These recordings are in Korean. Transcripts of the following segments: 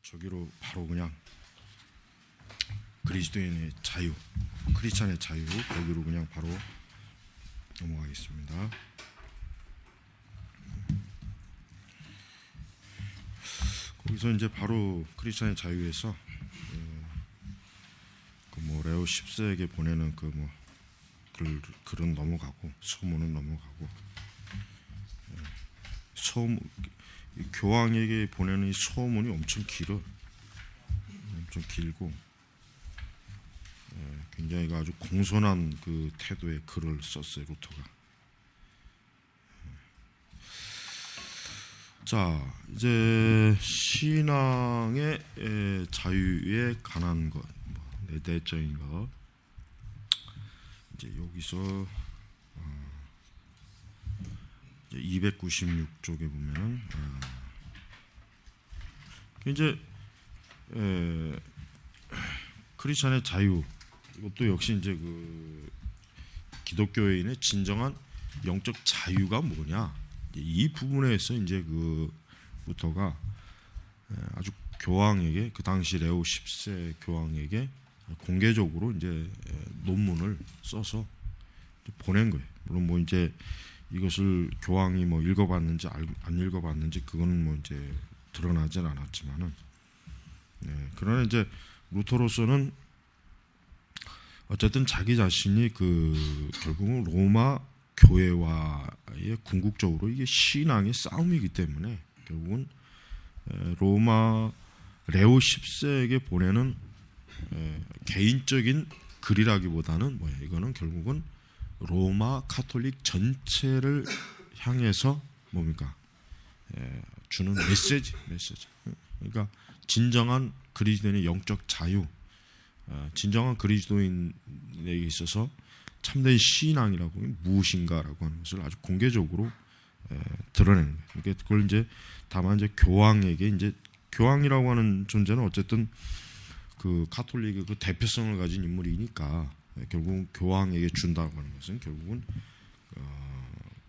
저기로 바로 그냥 그리스도인의 자유, 크리스찬의 자유, 거기로 그냥 바로 넘어가겠습니다. 거기서 이제 바로 크리스찬의 자유에서 레오 10세에게 보내는 글은 넘어가고 서문은 넘어가고 교황에게 보내는 이 서문이 엄청 길고 굉장히 아주 공손한 그 태도의 글을 썼어요, 루터가. 자, 이제 신앙의 자유에 관한 것, 내적인 것. 이제 여기서 296쪽에 보면은 이제 크리스찬의 자유, 이것도 역시 이제 그 기독교인의 진정한 영적 자유가 뭐냐, 이 부분에서 이제 그 루터가 아주 교황에게, 그 당시 레오 10세 교황에게 공개적으로 이제 논문을 써서 보낸 거예요. 물론 이제 이것을 교황이 읽어봤는지 안 읽어봤는지 그거는 이제 드러나진 않았지만은, 그러나 이제 루터로서는 어쨌든 자기 자신이 결국은 로마 교회와의 궁극적으로 이게 신앙의 싸움이기 때문에 결국은 로마 레오 10세에게 보내는 개인적인 글이라기보다는 이거는 결국은 로마 카톨릭 전체를 향해서 주는 메시지. 그러니까 진정한 그리스도인의 영적 자유, 진정한 그리스도인에 있어서 참된 신앙이라고 무엇인가라고 하는 것을 아주 공개적으로 드러내는 거예요. 그러니까 그걸 이제 다만 이제 교황에게, 이제 교황이라고 하는 존재는 어쨌든 그 카톨릭의 그 대표성을 가진 인물이니까 결국은 교황에게 준다고 하는 것은 결국은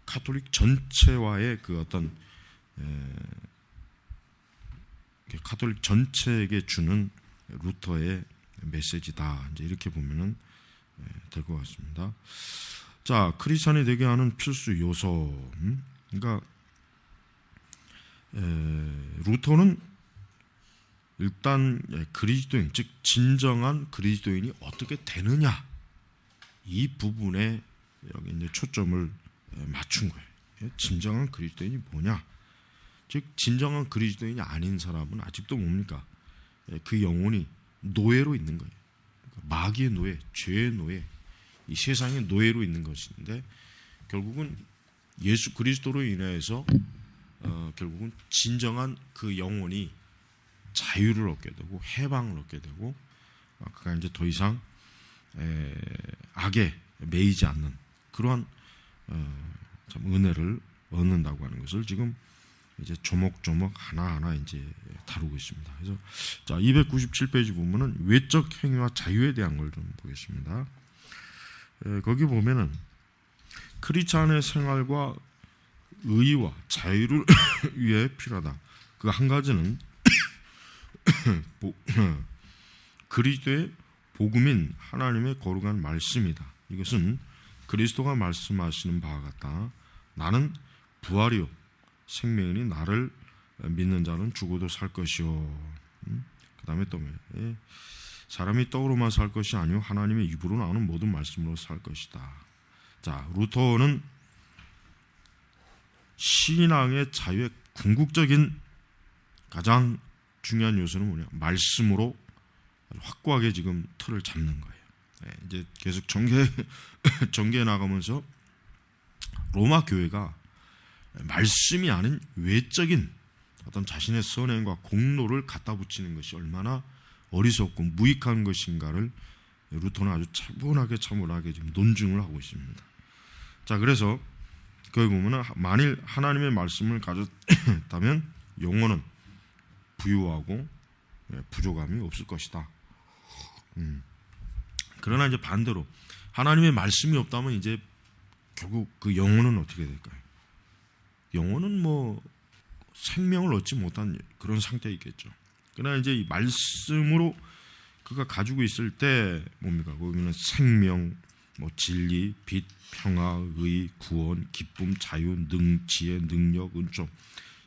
카톨릭 전체와의 그 어떤 카톨릭 전체에게 주는 루터의 메시지다. 이제 이렇게 보면은 될 것 같습니다. 자, 크리스찬이 되게 하는 필수 요소. 그러니까 루터는 일단 그리스도인, 즉 진정한 그리스도인이 어떻게 되느냐, 이 부분에 여기 이제 초점을 맞춘 거예요. 진정한 그리스도인이 뭐냐? 즉 진정한 그리스도인이 아닌 사람은 아직도 뭡니까? 그 영혼이 노예로 있는 거예요. 마귀의 노예, 죄의 노예, 이 세상의 노예로 있는 것인데, 결국은 예수 그리스도로 인해서 결국은 진정한 그 영혼이 자유를 얻게 되고 해방을 얻게 되고, 그가 이제 더 이상 악에 매이지 않는 그러한 참 은혜를 얻는다고 하는 것을 지금 이제 조목조목 하나하나 이제 다루고 있습니다. 그래서 자, 297페이지 보면은 외적 행위와 자유에 대한 걸 좀 보겠습니다. 거기 보면은 크리스찬의 생활과 의와 자유를 위해 필요하다. 그 한 가지는 그리스도의 복음인 하나님의 거룩한 말씀이다. 이것은 그리스도가 말씀하시는 바와 같다. 나는 부활이요 생명이니 나를 믿는 자는 죽어도 살 것이요. 그 다음에 또 사람이 떡으로만 살 것이 아니요 하나님의 입으로 나오는 모든 말씀으로 살 것이다. 자, 루터는 신앙의 자유의 궁극적인 가장 중요한 요소는 뭐냐? 말씀으로 확고하게 지금 틀을 잡는 거예요. 이제 계속 전개해 나가면서 로마 교회가 말씀이 아닌 외적인 어떤 자신의 선행과 공로를 갖다 붙이는 것이 얼마나 어리석고 무익한 것인가를 루터는 아주 차분하게 지금 논증을 하고 있습니다. 자, 그래서 거기 보면 만일 하나님의 말씀을 가졌다면 영혼은 부유하고 부족함이 없을 것이다. 그러나 이제 반대로 하나님의 말씀이 없다면 이제 결국 그 영혼은 어떻게 될까요? 영혼은 생명을 얻지 못한 그런 상태에 있겠죠. 그러나 이제 이 말씀으로 그가 가지고 있을 때 뭡니까? 거기는 생명, 뭐 진리, 빛, 평화, 의, 구원, 기쁨, 자유, 지혜, 능력, 은총.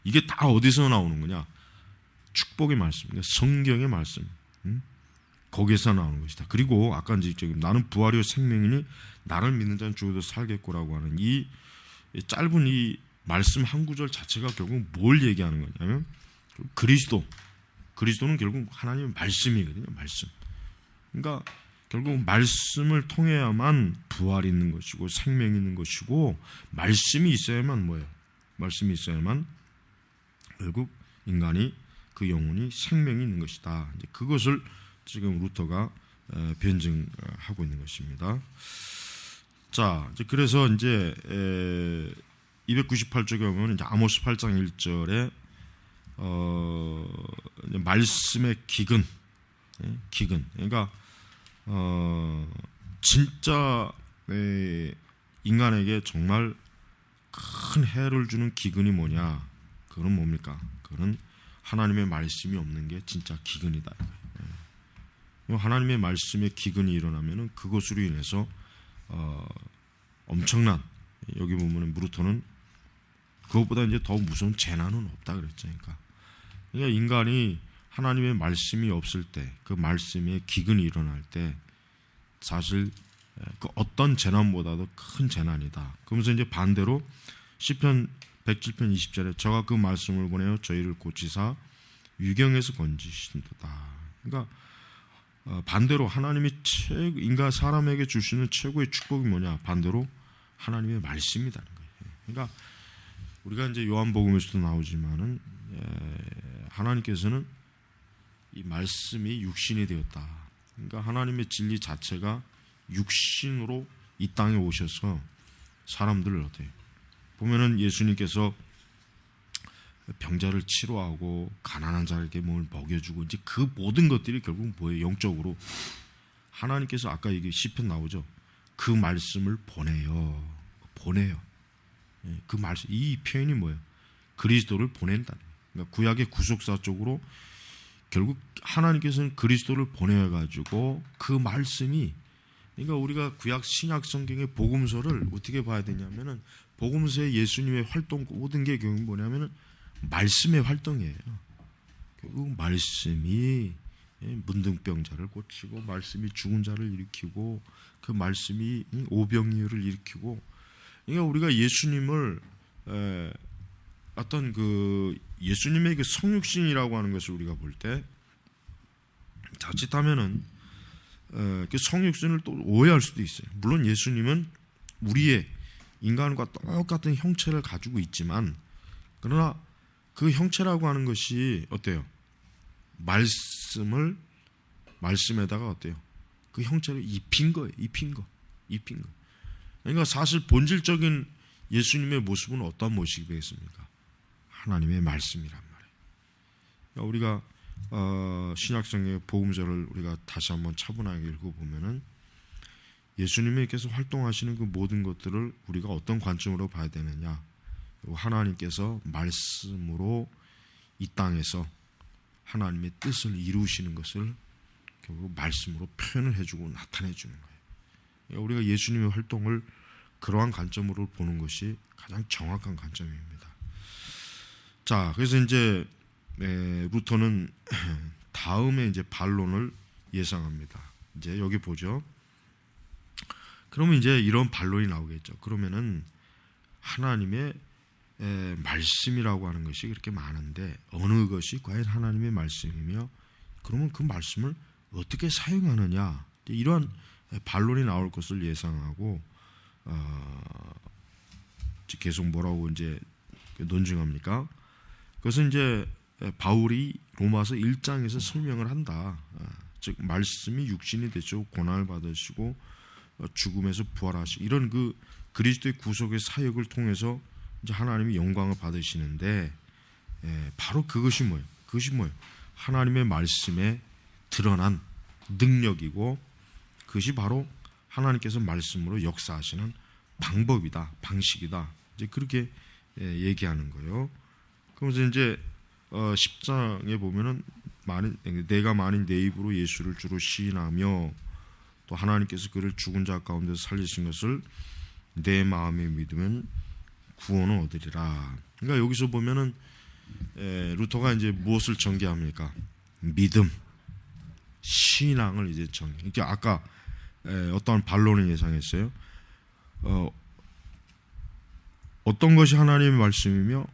이게 다 어디서 나오는 거냐? 축복의 말씀, 그러니까 성경의 말씀. 거기에서 나오는 것이다. 그리고 아까 이제 나는 부활이요 생명이니 나를 믿는 자는 죽어도 살겠고라고 하는 이 짧은 이 말씀 한 구절 자체가 결국 뭘 얘기하는 거냐면 그리스도는 결국 하나님의 말씀이거든요. 말씀. 그러니까 결국 말씀을 통해야만 부활이 있는 것이고 생명이 있는 것이고 말씀이 있어야만 뭐예요? 말씀이 있어야만 결국 인간이 그 영혼이 생명이 있는 것이다. 이제 그것을 지금 루터가 변증하고 있는 것입니다. 자, 그래서 이제 298쪽에 보면 이제 아모스 8장 1절에 말씀의 기근, 그러니까 진짜 인간에게 정말 큰 해를 주는 기근이 뭐냐? 그건 뭡니까? 그건 하나님의 말씀이 없는 게 진짜 기근이다. 하나님의 말씀에 기근이 일어나면은 그것으로 인해서 엄청난, 여기 보면은 무르토는 그것보다 이제 더 무서운 재난은 없다 그랬죠. 그러니까 인간이 하나님의 말씀이 없을 때, 그 말씀에 기근이 일어날 때 사실 그 어떤 재난보다도 큰 재난이다. 그러면서 이제 반대로 시편 107편 20절에 저가 그 말씀을 보내어 저희를 고치사 유경에서 건지신도다. 그러니까 반대로 하나님이 인간 사람에게 주시는 최고의 축복이 뭐냐? 반대로 하나님의 말씀이라는 거예요. 그러니까 우리가 이제 요한복음에서도 나오지만은 하나님께서는 이 말씀이 육신이 되었다. 그러니까 하나님의 진리 자체가 육신으로 이 땅에 오셔서 사람들을 어때요? 보면은 예수님께서 병자를 치료하고 가난한 자에게 몸을 먹여주고 이제 그 모든 것들이 결국 뭐예요? 영적으로 하나님께서 아까 이게 시편 나오죠. 그 말씀을 보내요. 그 말씀, 이 표현이 뭐예요? 그리스도를 보낸다. 그러니까 구약의 구속사 쪽으로 결국 하나님께서는 그리스도를 보내가지고 그 말씀이, 그러니까 우리가 구약 신약 성경의 복음서를 어떻게 봐야 되냐면은 복음서의 예수님의 활동 모든 게 결국 뭐냐면은 말씀의 활동이에요. 결국 말씀이 문둥병자를 고치고 말씀이 죽은 자를 일으키고 그 말씀이 오병이어를 일으키고, 그러니까 우리가 예수님을 어떤 그 예수님의 그 성육신이라고 하는 것을 우리가 볼 때 자칫하면은 그 성육신을 또 오해할 수도 있어요. 물론 예수님은 우리의 인간과 똑같은 형체를 가지고 있지만 그러나 그 형체라고 하는 것이 어때요? 말씀에다가 어때요? 그 형체를 입힌 거예요. 그러니까 사실 본질적인 예수님의 모습은 어떤 모습이겠습니까? 하나님의 말씀이란 말이에요. 그러니까 우리가 신약성경의 복음서를 우리가 다시 한번 차분하게 읽어보면은 예수님께서 활동하시는 그 모든 것들을 우리가 어떤 관점으로 봐야 되느냐? 하나님께서 말씀으로 이 땅에서 하나님의 뜻을 이루시는 것을 결국 말씀으로 표현을 해주고 나타내주는 거예요. 그러니까 우리가 예수님의 활동을 그러한 관점으로 보는 것이 가장 정확한 관점입니다. 자, 그래서 이제 루터는 다음에 이제 반론을 예상합니다. 이제 여기 보죠. 그러면 이제 이런 반론이 나오겠죠. 그러면은 하나님의 말씀이라고 하는 것이 그렇게 많은데 어느 것이 과연 하나님의 말씀이며 그러면 그 말씀을 어떻게 사용하느냐, 이러한 반론이 나올 것을 예상하고 계속 뭐라고 이제 논증합니까? 그것은 이제 바울이 로마서 1장에서 설명을 한다. 즉 말씀이 육신이 되시고 고난을 받으시고 죽음에서 부활하시고 이런 그 그리스도의 구속의 사역을 통해서 이제 하나님이 영광을 받으시는데 바로 그것이 뭐예요? 하나님의 말씀에 드러난 능력이고 그것이 바로 하나님께서 말씀으로 역사하시는 방법이다, 방식이다. 이제 그렇게 얘기하는 거예요. 그러면서 이제 10장에 보면은 내가 만일 내 입으로 예수를 주로 시인하며 또 하나님께서 그를 죽은 자 가운데서 살리신 것을 내 마음에 믿으면 구원을 얻으리라. 그러니까 여기서 보면은 루터가 이제 무엇을 전개합니까? 믿음, 신앙을 이제 전개. 그러니까 아까 어떠한 반론을 예상했어요. 어떤 것이 하나님의 말씀이며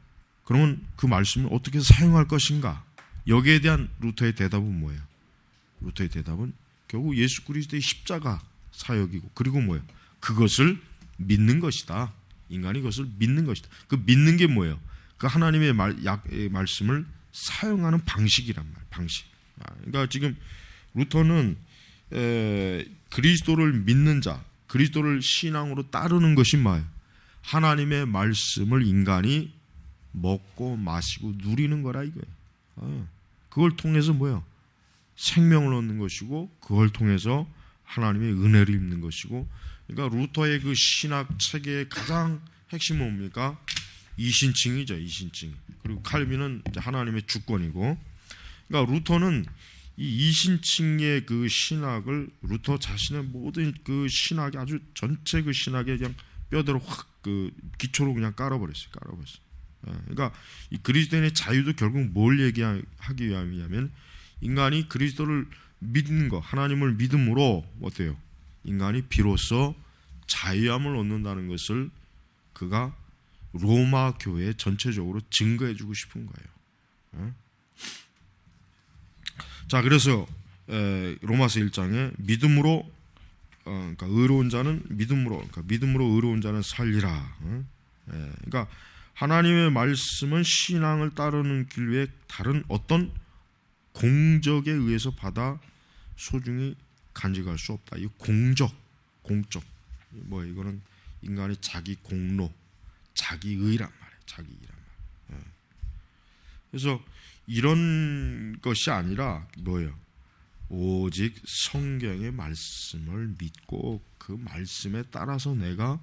그러면 그 말씀을 어떻게 사용할 것인가? 여기에 대한 루터의 대답은 뭐예요? 루터의 대답은 결국 예수 그리스도의 십자가 사역이고 그리고 뭐예요? 그것을 믿는 것이다. 인간이 그것을 믿는 것이다. 그 믿는 게 뭐예요? 그 하나님의 말씀을 사용하는 방식이란 말이에요. 방식. 그러니까 지금 루터는 그리스도를 믿는 자, 그리스도를 신앙으로 따르는 것이 뭐예요? 하나님의 말씀을 인간이 먹고 마시고 누리는 거라 이거예요. 그걸 통해서 뭐예요? 생명을 얻는 것이고 그걸 통해서 하나님의 은혜를 입는 것이고 그러니까 루터의 그 신학 체계의 가장 핵심은 뭡니까? 이신칭이죠. 이신칭. 그리고 칼빈은 하나님의 주권이고 그러니까 루터는 이 이신칭의 그 신학을 루터 자신의 모든 그 신학이 아주 전체 그 신학에 그냥 뼈대로 확 그 기초로 그냥 깔아버렸어요. 그러니까 이 그리스도인의 자유도 결국 뭘 얘기하기 위함이냐면 인간이 그리스도를 믿는 거, 하나님을 믿음으로 어때요? 인간이 비로소 자유함을 얻는다는 것을 그가 로마 교회에 전체적으로 증거해주고 싶은 거예요. 자, 그래서 로마서 1장에 믿음으로 그러니까 의로운 자는 믿음으로 의로운 자는 살리라. 그러니까 하나님의 말씀은 신앙을 따르는 길 외에 다른 어떤 공적에 의해서 받아 소중히 간직할 수 없다. 이 공적. 이거는 인간의 자기 공로, 자기 의란 말이에요. 자기 의란 말. 그래서 이런 것이 아니라 뭐예요? 오직 성경의 말씀을 믿고 그 말씀에 따라서 내가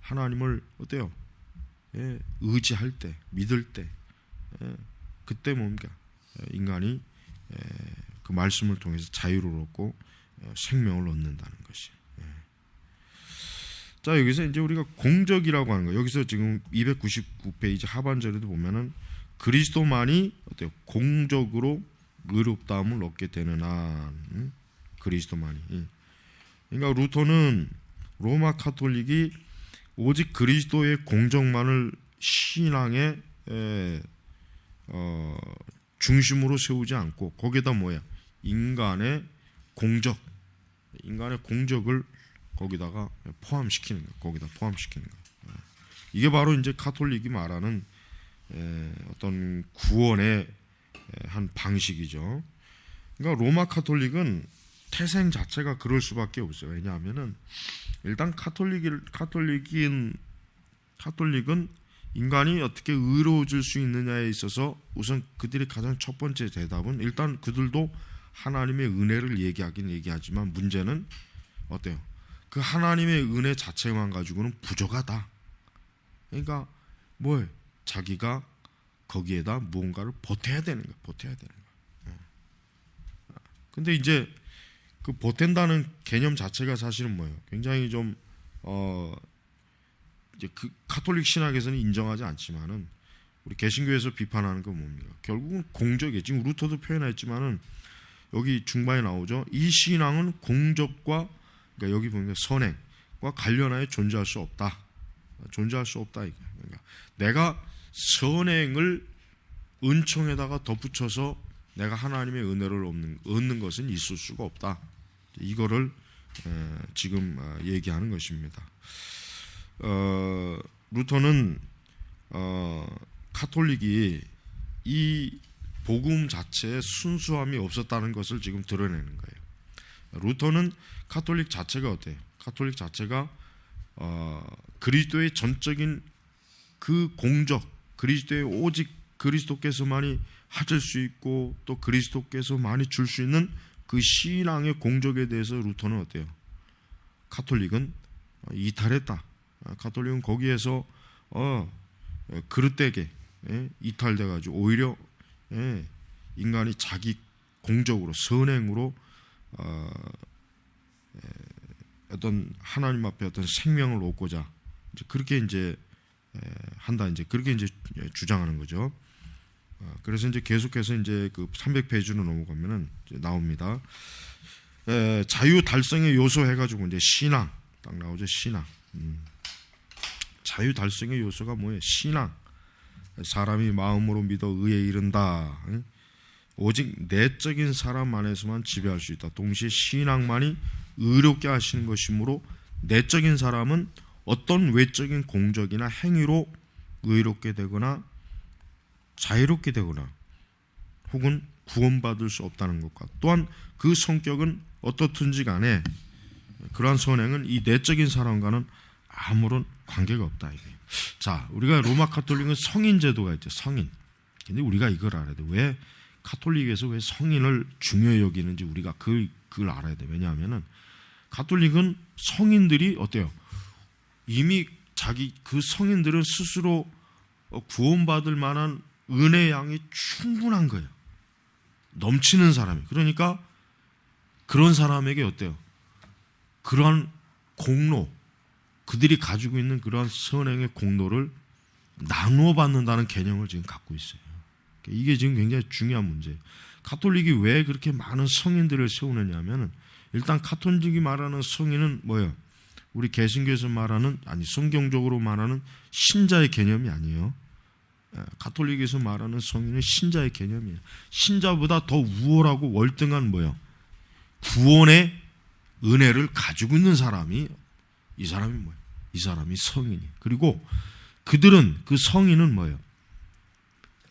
하나님을 어때요? 의지할 때, 믿을 때, 그때 뭡니까? 인간이 그 말씀을 통해서 자유를 얻고 생명을 얻는다는 것이. 자, 여기서 이제 우리가 공적이라고 하는 거. 여기서 지금 299페이지 하반절에도 보면은 그리스도만이 어때요? 공적으로 의롭다함을 얻게 되는 한 그리스도만이. 그러니까 루터는 로마 카톨릭이 오직 그리스도의 공적만을 신앙의 중심으로 세우지 않고 거기에다 뭐야? 인간의 공적을 거기다가 포함시키는 거야. 거기다 포함시키는 거야. 이게 바로 이제 카톨릭이 말하는 어떤 구원의 한 방식이죠. 그러니까 로마 카톨릭은 태생 자체가 그럴 수밖에 없어요. 왜냐하면은 일단 카톨릭은 인간이 어떻게 의로워질 수 있느냐에 있어서 우선 그들의 가장 첫 번째 대답은 일단 그들도 하나님의 은혜를 얘기하지만 문제는 어때요? 그 하나님의 은혜 자체만 가지고는 부족하다. 그러니까 뭐예요? 자기가 거기에다 무언가를 보태야 되는 거야. 근데 이제 그 보탠다는 개념 자체가 사실은 뭐예요? 굉장히 좀 이제 그 카톨릭 신학에서는 인정하지 않지만은 우리 개신교에서 비판하는 건 뭡니까? 결국은 공적이에요. 지금 루터도 표현했지만은 여기 중반에 나오죠. 이 신앙은 공적과 그러니까 여기 보면 선행과 관련하여 존재할 수 없다. 그러니까 내가 선행을 은총에다가 덧붙여서 내가 하나님의 은혜를 얻는 것은 있을 수가 없다. 이거를 지금 얘기하는 것입니다. 루터는 카톨릭이 이 복음 자체에 순수함이 없었다는 것을 지금 드러내는 거예요. 루터는 카톨릭 자체가 어때요? 카톨릭 자체가 그리스도의 전적인 그 공적, 그리스도의 오직 그리스도께서만이 하실 수 있고 또 그리스도께서만이 줄 수 있는 그 신앙의 공적에 대해서 루터는 어때요? 카톨릭은 이탈했다. 카톨릭은 거기에서 그릇되게 이탈돼가지고 오히려 인간이 자기 공적으로 선행으로 어떤 하나님 앞에 어떤 생명을 얻고자 이제 그렇게 이제 한다, 이제 그렇게 이제 주장하는 거죠. 그래서 이제 계속해서 이제 그 300페이지로 넘어가면은 이제 나옵니다. 자유 달성의 요소 해가지고 이제 신앙 딱 나오죠. 신앙. 자유 달성의 요소가 뭐예요? 신앙. 사람이 마음으로 믿어 의에 이른다. 오직 내적인 사람 안에서만 지배할 수 있다. 동시에 신앙만이 의롭게 하시는 것이므로 내적인 사람은 어떤 외적인 공적이나 행위로 의롭게 되거나 자유롭게 되거나 혹은 구원받을 수 없다는 것과, 또한 그 성격은 어떻든지 간에 그러한 선행은 이 내적인 사람과는 아무런 관계가 없다. 이게. 자, 우리가 로마 카톨릭은 성인 제도가 있죠. 성인. 근데 우리가 이걸 알아야 돼. 왜 카톨릭에서 왜 성인을 중요히 여기는지 우리가 그걸 알아야 돼. 왜냐하면은 가톨릭은 성인들이 어때요? 이미 자기 그 성인들은 스스로 구원받을 만한 은혜의 양이 충분한 거예요. 넘치는 사람이. 그러니까 그런 사람에게 어때요? 그러한 공로, 그들이 가지고 있는 그러한 선행의 공로를 나누어 받는다는 개념을 지금 갖고 있어요. 이게 지금 굉장히 중요한 문제예요. 가톨릭이 왜 그렇게 많은 성인들을 세우느냐 하면은, 일단 가톨릭이 말하는 성인은 뭐예요? 우리 개신교에서 말하는, 아니 성경적으로 말하는 신자의 개념이 아니에요. 가톨릭에서 말하는 성인은 신자의 개념이에요. 신자보다 더 우월하고 월등한 뭐예요? 구원의 은혜를 가지고 있는 사람이, 이 사람이 뭐예요? 이 사람이 성인이. 그리고 그들은, 그 성인은 뭐예요?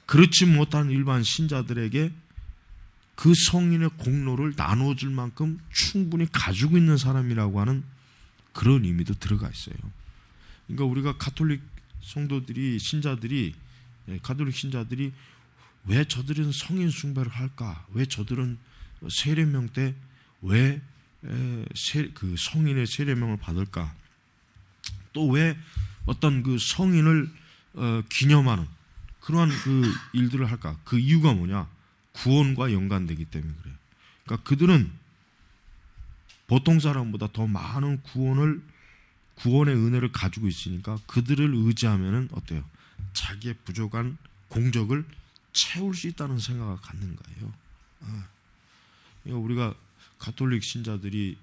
그렇지 못한 일반 신자들에게 그 성인의 공로를 나눠줄 만큼 충분히 가지고 있는 사람이라고 하는 그런 의미도 들어가 있어요. 그러니까 우리가 가톨릭 성도들이, 신자들이, 가톨릭 신자들이 왜 저들은 성인 숭배를 할까? 왜 저들은 세례명 때 왜 그 성인의 세례명을 받을까? 또 왜 어떤 그 성인을 기념하는 그러한 그 일들을 할까? 그 이유가 뭐냐? 구원과 연관되기 때문에 그래요. 그러니까 그들은 보통 사람보다 더 많은 구원의 은혜를 가지고 있으니까 그들을 의지하면은 어때요? 자기의 부족한 공적을 채울 수 있다는 생각을 갖는 거예요. 그러니까 우리가 가톨릭 신자들이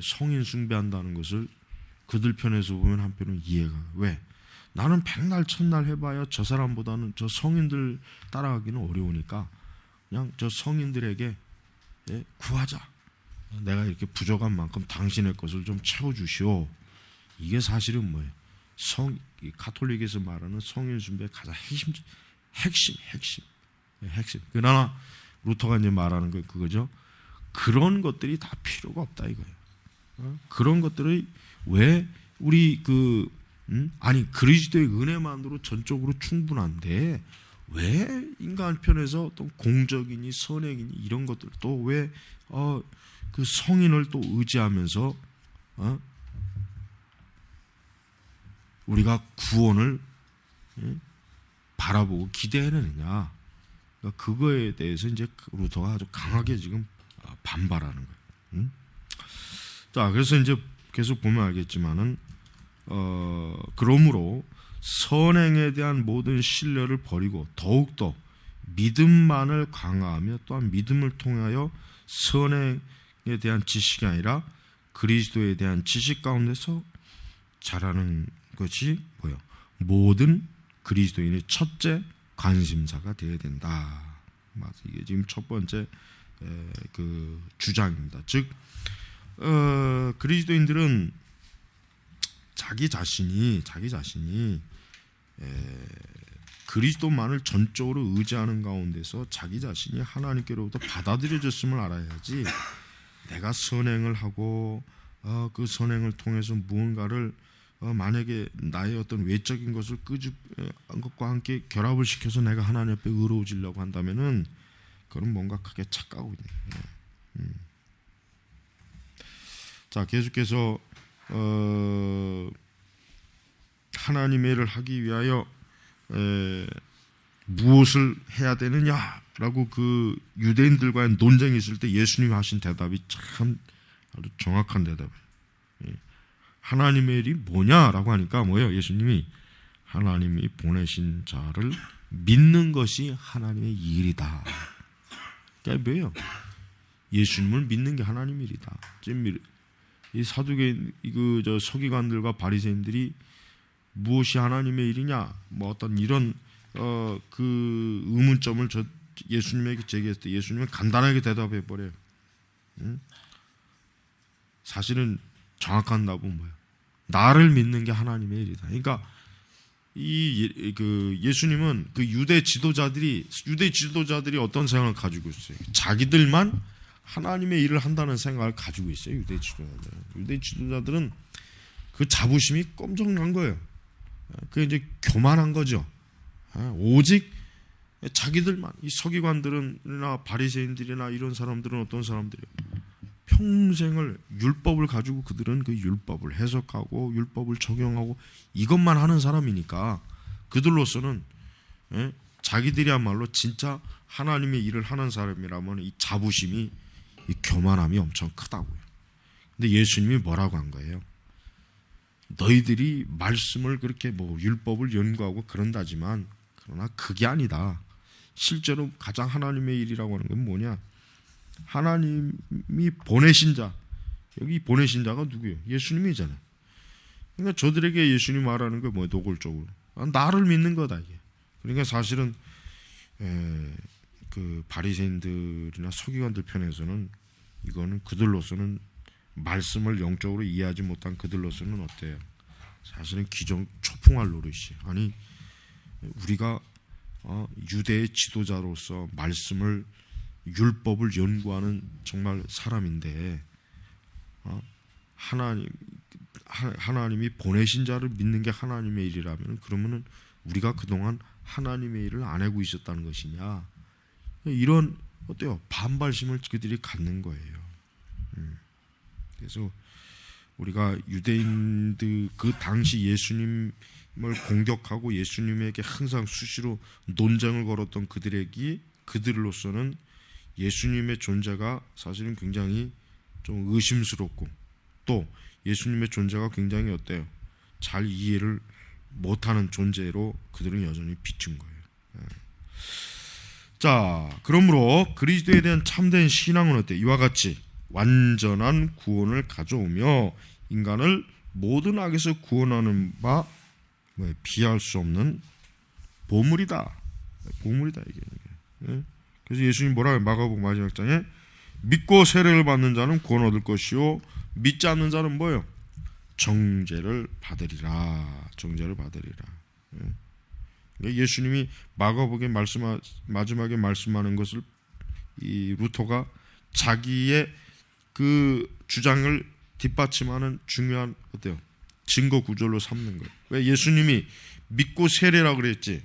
성인 숭배한다는 것을 그들 편에서 보면 한편은 이해가. 왜? 나는 백날 천날 해봐야 저 사람보다는, 저 성인들 따라가기는 어려우니까 그냥 저 성인들에게 구하자. 내가 이렇게 부족한 만큼 당신의 것을 좀 채워주시오. 이게 사실은 뭐예요? 가톨릭에서 말하는 성인 숭배의 가장 핵심. 그러나 루터가 이제 말하는 거 그거죠. 그런 것들이 다 필요가 없다 이거예요. 그런 것들이 왜 우리 아니 그리스도의 은혜만으로 전적으로 충분한데 왜 인간 편에서 또 공적이니 선행이니 이런 것들, 또 왜 그 성인을 또 의지하면서 우리가 구원을 바라보고 기대하느냐? 그러니까 그거에 대해서 이제 루터가 아주 강하게 지금 반발하는 거예요. 자, 그래서 이제 계속 보면 알겠지만은 그러므로 선행에 대한 모든 신뢰를 버리고 더욱더 믿음만을 강화하며, 또한 믿음을 통하여 선행에 대한 지식이 아니라 그리스도에 대한 지식 가운데서 자라는 것이 뭐예요? 모든 그리스도인의 첫째 관심사가 되어야 된다. 맞아, 이게 지금 첫 번째 그 주장입니다. 즉 그리스도인들은 자기 자신이 그리스도만을 전적으로 의지하는 가운데서 자기 자신이 하나님께로부터 받아들여졌음을 알아야지, 내가 선행을 하고 그 선행을 통해서 무언가를 만약에 나의 어떤 외적인 것을 것과 함께 결합을 시켜서 내가 하나님 앞에 의로워지려고 한다면은 그건 뭔가 크게 착각하고 있는 거예요. 자, 계속해서 하나님의 일을 하기 위하여 무엇을 해야 되느냐 라고 그 유대인들과의 논쟁이 있을 때 예수님이 하신 대답이 참 아주 정확한 대답이에요. 하나님의 일이 뭐냐라고 하니까 뭐예요? 예수님이 하나님이 보내신 자를 믿는 것이 하나님의 일이다. 그러니까 뭐예요? 예수님을 믿는 게 하나님의 일이다. 지금 이 사두개인 저 서기관들과 바리새인들이 무엇이 하나님의 일이냐, 뭐 어떤 이런 그 의문점을 예수님에게 제기했을 때 예수님은 간단하게 대답해 버려요. 사실은 정확한 답은 뭐예요? 나를 믿는 게 하나님의 일이다. 그러니까 그 예수님은 그 유대 지도자들이 어떤 생각을 가지고 있어요? 자기들만 하나님의 일을 한다는 생각을 가지고 있어요. 유대 지도자들은 그 자부심이 꼼짝난 거예요. 그게 이제 교만한 거죠. 오직 자기들만, 이 서기관들이나 바리새인들이나 이런 사람들은 어떤 사람들이에요? 평생을 율법을 가지고 그들은 그 율법을 해석하고 율법을 적용하고 이것만 하는 사람이니까 그들로서는 자기들이야말로 진짜 하나님의 일을 하는 사람이라면 이 자부심이, 이 교만함이 엄청 크다고요. 근데 예수님이 뭐라고 한 거예요? 너희들이 말씀을 그렇게 뭐 율법을 연구하고 그런다지만 그러나 그게 아니다. 실제로 가장 하나님의 일이라고 하는 건 뭐냐? 하나님이 보내신 자, 여기 보내신 자가 누구예요? 예수님이잖아요. 그러니까 저들에게 예수님 말하는 게 뭐예요? 노골적으로 나를 믿는 거다 이게. 그러니까 사실은 그 바리새인들이나 서기관들 편에서는 이거는 그들로서는 말씀을 영적으로 이해하지 못한 그들로서는 어때요? 사실은 기존 초풍할 노릇이, 아니 우리가 유대의 지도자로서 말씀을 율법을 연구하는 정말 사람인데 하나님이 보내신 자를 믿는 게 하나님의 일이라면 그러면은 우리가 그동안 하나님의 일을 안 하고 있었다는 것이냐, 이런 어때요? 반발심을 그들이 갖는 거예요. 그래서 우리가 유대인들 그 당시 예수님을 공격하고 예수님에게 항상 수시로 논쟁을 걸었던 그들로서는 예수님의 존재가 사실은 굉장히 좀 의심스럽고 또 예수님의 존재가 굉장히 어때요? 잘 이해를 못하는 존재로 그들은 여전히 비춘 거예요. 자, 그러므로 그리스도에 대한 참된 신앙은 어때요? 이와 같이 완전한 구원을 가져오며 인간을 모든 악에서 구원하는 바 비할 수 없는 보물이다. 보물이다 이게. 그래서 예수님 뭐라고 해요? 마가복음 마지막 장에 믿고 세례를 받는 자는 구원 얻을 것이요 믿지 않는 자는 뭐예요? 정죄를 받으리라. 정죄를 받으리라. 예수님이 마가복음에 마지막에 말씀하는 것을 이 루터가 자기의 그 주장을 뒷받침하는 중요한 어때요? 증거 구절로 삼는 거예요. 왜 예수님이 믿고 세례라고 그랬지?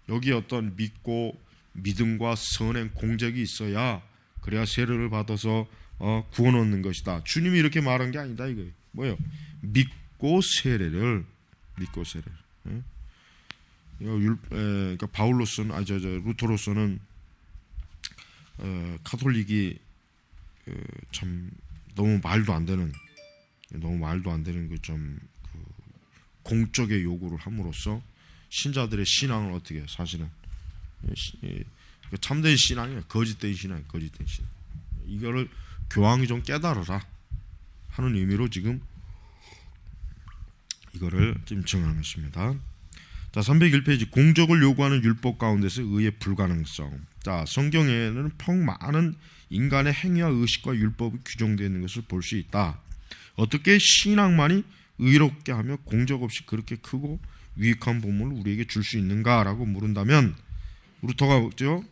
여기 어떤 믿고 믿음과 선행 공적이 있어야 그래야 세례를 받아서 구원 얻는 것이다. 주님이 이렇게 말한 게 아니다 이거예요. 뭐예요? 믿고 세례를. 그러니까 바울로서는 루터로서는 카톨릭이 참 너무 말도 안 되는 그 좀 공적의 요구를 함으로써 신자들의 신앙을 어떻게 해요? 사실은 참된 신앙이에요. 거짓된 신앙. 이거를 교황이 좀 깨달아라 하는 의미로 지금 이거를 지금 정한 것입니다. 자, 301페이지 공적을 요구하는 율법 가운데서 의의 불가능성. 자, 성경에는 많은 인간의 행위와 의식과 율법이 규정되어 있는 것을 볼 수 있다. 어떻게 신앙만이 의롭게 하며 공적 없이 그렇게 크고 유익한 보물을 우리에게 줄 수 있는가라고 물은다면 루터가 묻죠.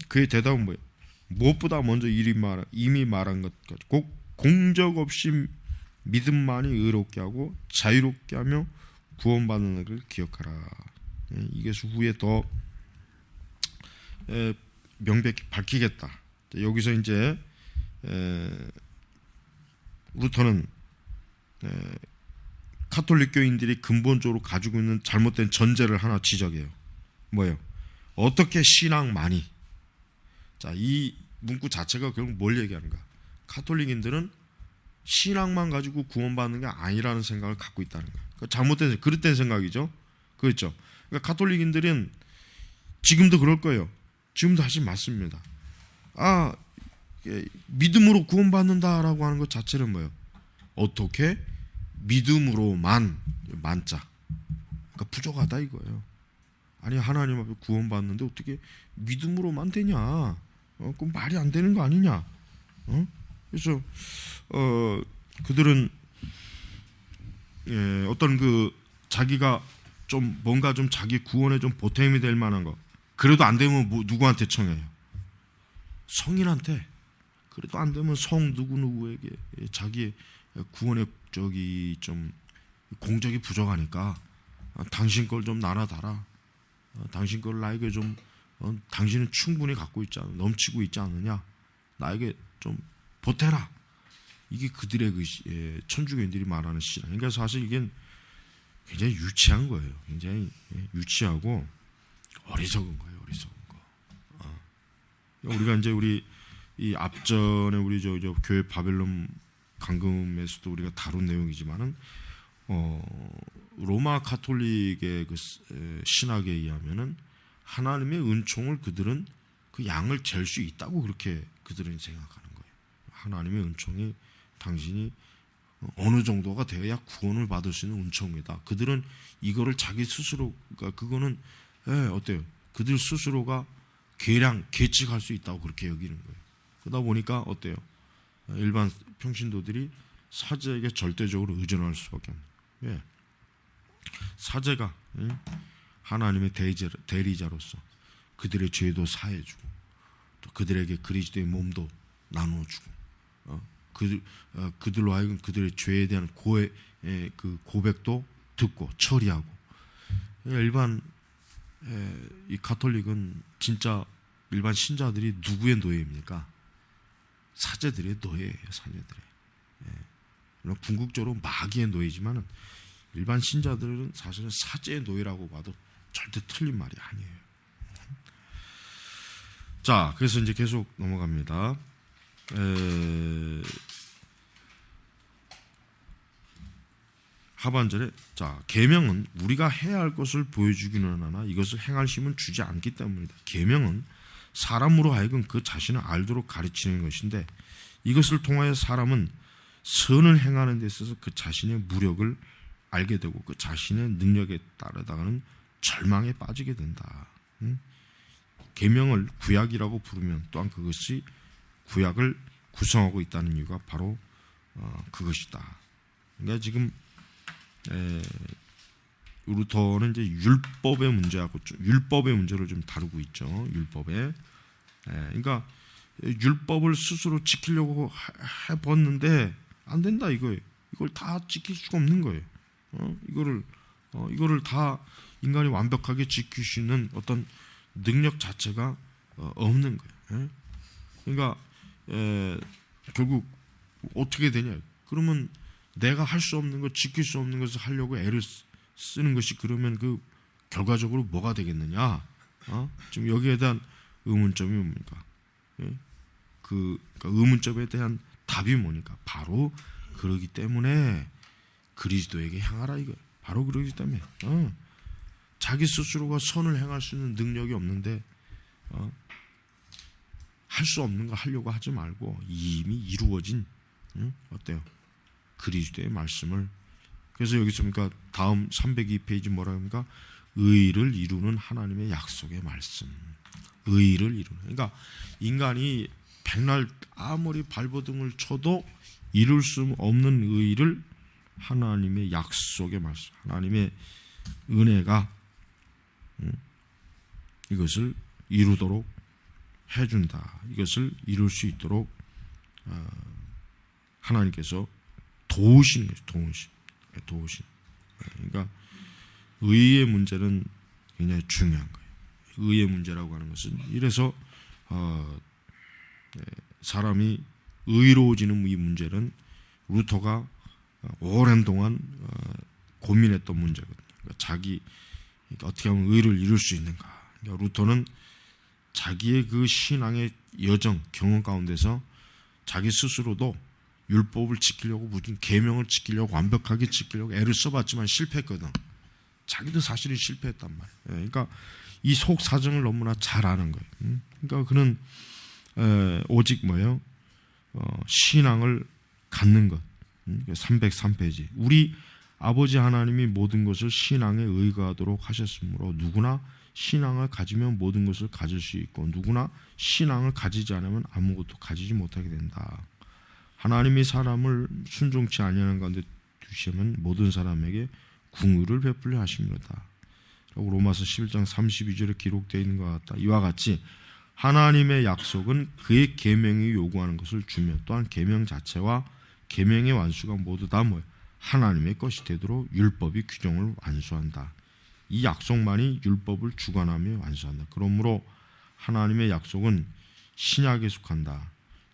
그의 대답은 뭐예요? 무엇보다 먼저 이미 말한 것 꼭 공적 없이 믿음만이 의롭게 하고 자유롭게 하며 구원받는 것을 기억하라. 이것을 후에 더 명백히 밝히겠다. 여기서 이제 루터는 카톨릭 교인들이 근본적으로 가지고 있는 잘못된 전제를 하나 지적해요. 뭐예요? 어떻게 신앙만이 자, 이 문구 자체가 결국 뭘 얘기하는가? 가톨릭인들은 신앙만 가지고 구원받는 게 아니라는 생각을 갖고 있다는 거예요. 잘못된, 그릇된 생각이죠. 그렇죠. 그러니까 가톨릭인들은 지금도 그럴 거예요. 지금도 사실 맞습니다. 믿음으로 구원받는다라고 하는 것 자체는 뭐예요? 어떻게? 믿음으로만, 만자. 그러니까 부족하다 이거예요. 아니, 하나님 앞에 구원받는데 어떻게 믿음으로만 되냐? 그럼 말이 안 되는 거 아니냐? 그래서 그들은 어떤 그 자기가 좀 뭔가 좀 자기 구원에 좀 보탬이 될 만한 거, 그래도 안 되면 누구한테 청해요? 성인한테. 그래도 안 되면 성 누구누구에게 자기의 구원의 저기 좀 공적이 부족하니까 당신 걸 좀 나눠달라. 당신 걸 나에게 좀 당신은 충분히 갖고 있지 않아, 넘치고 있지 않느냐? 나에게 좀 보태라. 이게 그들의 그 천주교인들이 말하는 신앙. 그러니까 사실 이게 굉장히 유치한 거예요. 굉장히 유치하고 어리석은 거예요. 어리석은 거. 우리가 이제 우리 이 앞전에 우리 저 교회 바벨론 강금에서도 우리가 다룬 내용이지만은 로마 가톨릭의 그 신학에 의하면은 하나님의 은총을 그들은 그 양을 잴 수 있다고 그렇게 그들은 생각하는 거예요. 하나님의 은총이 당신이 어느 정도가 되어야 구원을 받을 수 있는 은총이다. 그들은 이거를 자기 스스로가 그거는 어때요? 그들 스스로가 계측할 수 있다고 그렇게 여기는 거예요. 그러다 보니까 어때요? 일반 평신도들이 사제에게 절대적으로 의존할 수밖에 없는. 사제가 하나님의 대리자로서 그들의 죄도 사해주고 또 그들에게 그리스도의 몸도 나눠주고 그들로 하여금 그들의 죄에 대한 그 고백도 듣고 처리하고. 일반 이 가톨릭은 진짜 일반 신자들이 누구의 노예입니까? 사제들의 노예예요. 사제들의. 물론 궁극적으로 마귀의 노예지만은 일반 신자들은 사실은 사제의 노예라고 봐도 절대 틀린 말이 아니에요. 자, 그래서 이제 계속 넘어갑니다. 하반절에 자, 계명은 우리가 해야 할 것을 보여주기는 하나 이것을 행할 힘은 주지 않기 때문이다. 계명은 사람으로 하여금 그 자신을 알도록 가르치는 것인데 이것을 통하여 사람은 선을 행하는 데 있어서 그 자신의 무력을 알게 되고 그 자신의 능력에 따르다가는 절망에 빠지게 된다. 계명을 구약이라고 부르면 또한 그것이 구약을 구성하고 있다는 이유가 바로 그것이다. 그러니까 지금 루터는 이제 율법의 문제하고 율법의 문제를 좀 다루고 있죠. 율법에. 그러니까 율법을 스스로 지키려고 해봤는데 안 된다 이거예요. 이걸 다 지킬 수가 없는 거예요. 이거를 다 인간이 완벽하게 지킬 수 있는 어떤 능력 자체가 없는 거예요. 그러니까 결국 어떻게 되냐? 그러면 내가 할 수 없는 것, 지킬 수 없는 것을 하려고 애를 쓰는 것이 그러면 그 결과적으로 뭐가 되겠느냐? 지금 여기에 대한 의문점이 뭡니까? 그러니까 의문점에 대한 답이 뭐니까? 바로 그러기 때문에 그리스도에게 향하라 이거예요. 바로 그러기 때문에 자기 스스로가 선을 행할 수 있는 능력이 없는데 할 수 없는 거 하려고 하지 말고 이미 이루어진 어때요? 그리스도의 말씀을. 그래서 여기서 그러니까 다음 302페이지 뭐라 합니까? 의를 이루는 하나님의 약속의 말씀. 의를 이루는. 그러니까 인간이 백날 아무리 발버둥을 쳐도 이룰 수 없는 의를 하나님의 약속의 말씀, 하나님의 은혜가 이것을 이루도록 해준다. 이것을 이룰 수 있도록 하나님께서 도우시는 거죠. 도우신. 그러니까 의의 문제는 굉장히 중요한 거예요. 의의 문제라고 하는 것은 이래서 사람이 의로워지는 이 문제는 루터가 오랜 동안 고민했던 문제거든요. 그러니까 자기 어떻게 하면 의를 이룰 수 있는가. 그러니까 루터는 자기의 그 신앙의 여정, 경험 가운데서 자기 스스로도 율법을 지키려고 무슨 계명을 지키려고 완벽하게 지키려고 애를 써봤지만 실패했거든. 자기도 사실은 실패했단 말이에요. 그러니까 이 속 사정을 너무나 잘 아는 거예요. 그러니까 그는 오직 뭐예요? 신앙을 갖는 것. 303페이지. 우리 아버지 하나님이 모든 것을 신앙에 의거하도록 하셨으므로 누구나 신앙을 가지면 모든 것을 가질 수 있고 누구나 신앙을 가지지 않으면 아무것도 가지지 못하게 된다. 하나님이 사람을 순종치 아니하는 가운데 두시면 모든 사람에게 궁유를 베풀려 하십니다. 로마서 11장 32절에 기록되어 있는 것 같다. 이와 같이 하나님의 약속은 그의 계명이 요구하는 것을 주며 또한 계명 자체와 계명의 완수가 모두 다 뭐예요? 하나님의 것이 되도록 율법이 규정을 완수한다. 이 약속만이 율법을 주관하며 완수한다. 그러므로 하나님의 약속은 신약에 속한다.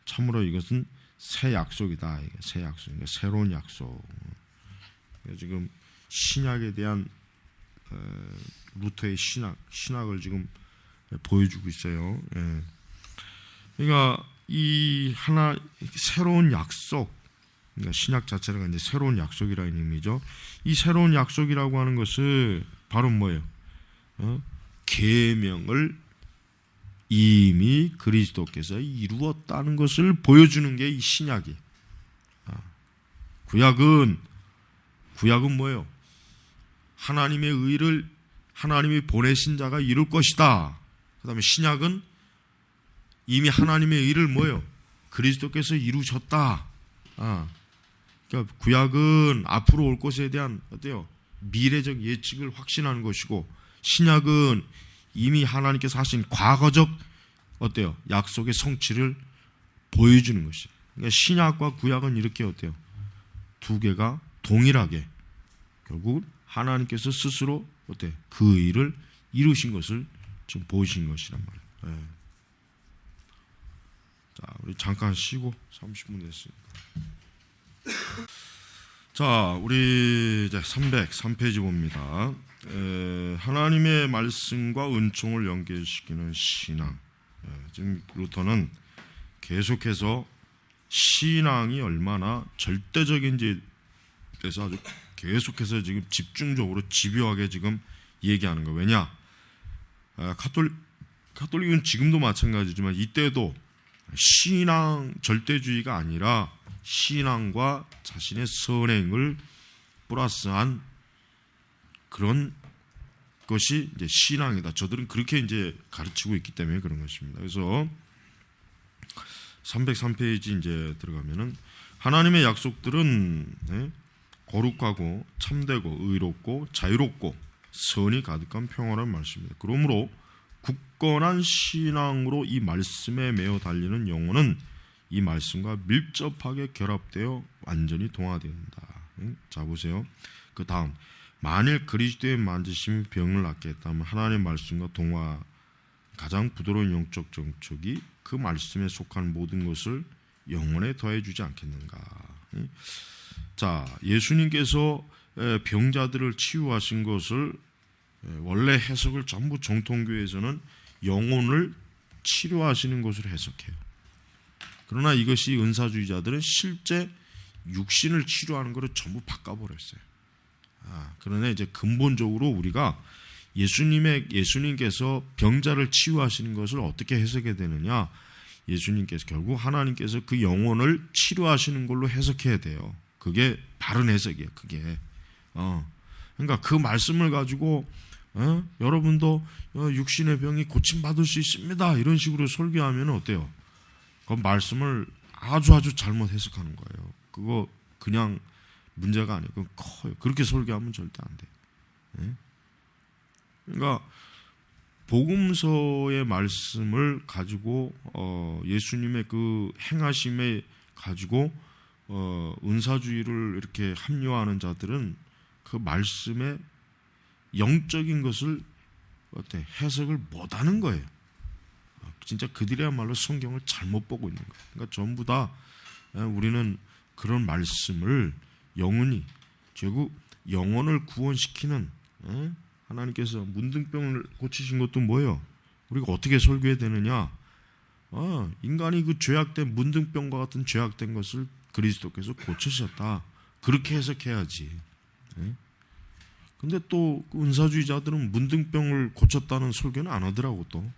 참으로 이것은 새 약속이다. 새 약속, 새로운 약속. 지금 신약에 대한 루터의 신학을 지금 보여주고 있어요. 그러니까 이 하나 새로운 약속, 그러니까 신약 자체가 이제 새로운 약속이라는 의미죠. 이 새로운 약속이라고 하는 것을 바로 뭐예요? 계명을 이미 그리스도께서 이루었다는 것을 보여주는 게 이 신약이. 구약은 뭐예요? 하나님의 의를 하나님이 보내신 자가 이룰 것이다. 그 다음에 신약은 이미 하나님의 의를 뭐예요? 그리스도께서 이루셨다. 그러니까 구약은 앞으로 올 것에 대한 어때요? 미래적 예측을 확신하는 것이고 신약은 이미 하나님께서 하신 과거적 어때요? 약속의 성취를 보여주는 것이에요. 그러니까 신약과 구약은 이렇게 어때요? 두 개가 동일하게 결국 하나님께서 스스로 어때? 그 일을 이루신 것을 지금 보이신 것이란 말이에요. 자, 우리 잠깐 쉬고 30분 됐습니다. 자, 우리 이제 303페이지 봅니다. 하나님의 말씀과 은총을 연결시키는 신앙. 지금 루터는 계속해서 신앙이 얼마나 절대적인지에 대해서 아주 계속해서 지금 집중적으로 집요하게 지금 얘기하는 거예요. 왜냐? 가톨릭은 지금도 마찬가지지만 이때도 신앙 절대주의가 아니라 신앙과 자신의 선행을 플러스한 그런 것이 이제 신앙이다. 저들은 그렇게 이제 가르치고 있기 때문에 그런 것입니다. 그래서 303페이지 이제 들어가면은 하나님의 약속들은 거룩하고 참되고 의롭고 자유롭고 선이 가득한 평화라는 말씀입니다. 그러므로 굳건한 신앙으로 이 말씀에 매어 달리는 영혼은 이 말씀과 밀접하게 결합되어 완전히 동화된다. 자 보세요. 그 다음 만일 그리스도의 만지심이 병을 낫게 했다면 하나님의 말씀과 동화 가장 부드러운 영적 정촉이 그 말씀에 속한 모든 것을 영혼에 더해주지 않겠는가. 자, 예수님께서 병자들을 치유하신 것을 원래 해석을 전부 정통교회에서는 영혼을 치료하시는 것으로 해석해요. 그러나 이것이 은사주의자들은 실제 육신을 치료하는 것을 전부 바꿔버렸어요. 그러나 이제 근본적으로 우리가 예수님께서 병자를 치유하시는 것을 어떻게 해석해야 되느냐? 예수님께서 결국 하나님께서 그 영혼을 치료하시는 걸로 해석해야 돼요. 그게 바른 해석이에요. 그게. 그러니까 그 말씀을 가지고 여러분도 육신의 병이 고침받을 수 있습니다. 이런 식으로 설교하면 어때요? 그 말씀을 아주 잘못 해석하는 거예요. 그거 그냥 문제가 아니에요. 그건 커요. 그렇게 설교하면 절대 안 돼요. 그러니까 복음서의 말씀을 가지고 예수님의 그 행하심에 가지고 은사주의를 이렇게 합리화하는 자들은 그 말씀의 영적인 것을 해석을 못하는 거예요. 진짜 그들이야말로 성경을 잘못 보고 있는 거예요. 그러니까 전부 다 우리는 그런 말씀을 영혼이 결국 영혼을 구원시키는 하나님께서 문둥병을 고치신 것도 뭐예요? 우리가 어떻게 설교해야 되느냐? 인간이 그 죄악된 문둥병과 같은 죄악된 것을 그리스도께서 고치셨다. 그렇게 해석해야지. 예? 근데 또 은사주의자들은 문둥병을 고쳤다는 설교는 안 하더라고 또.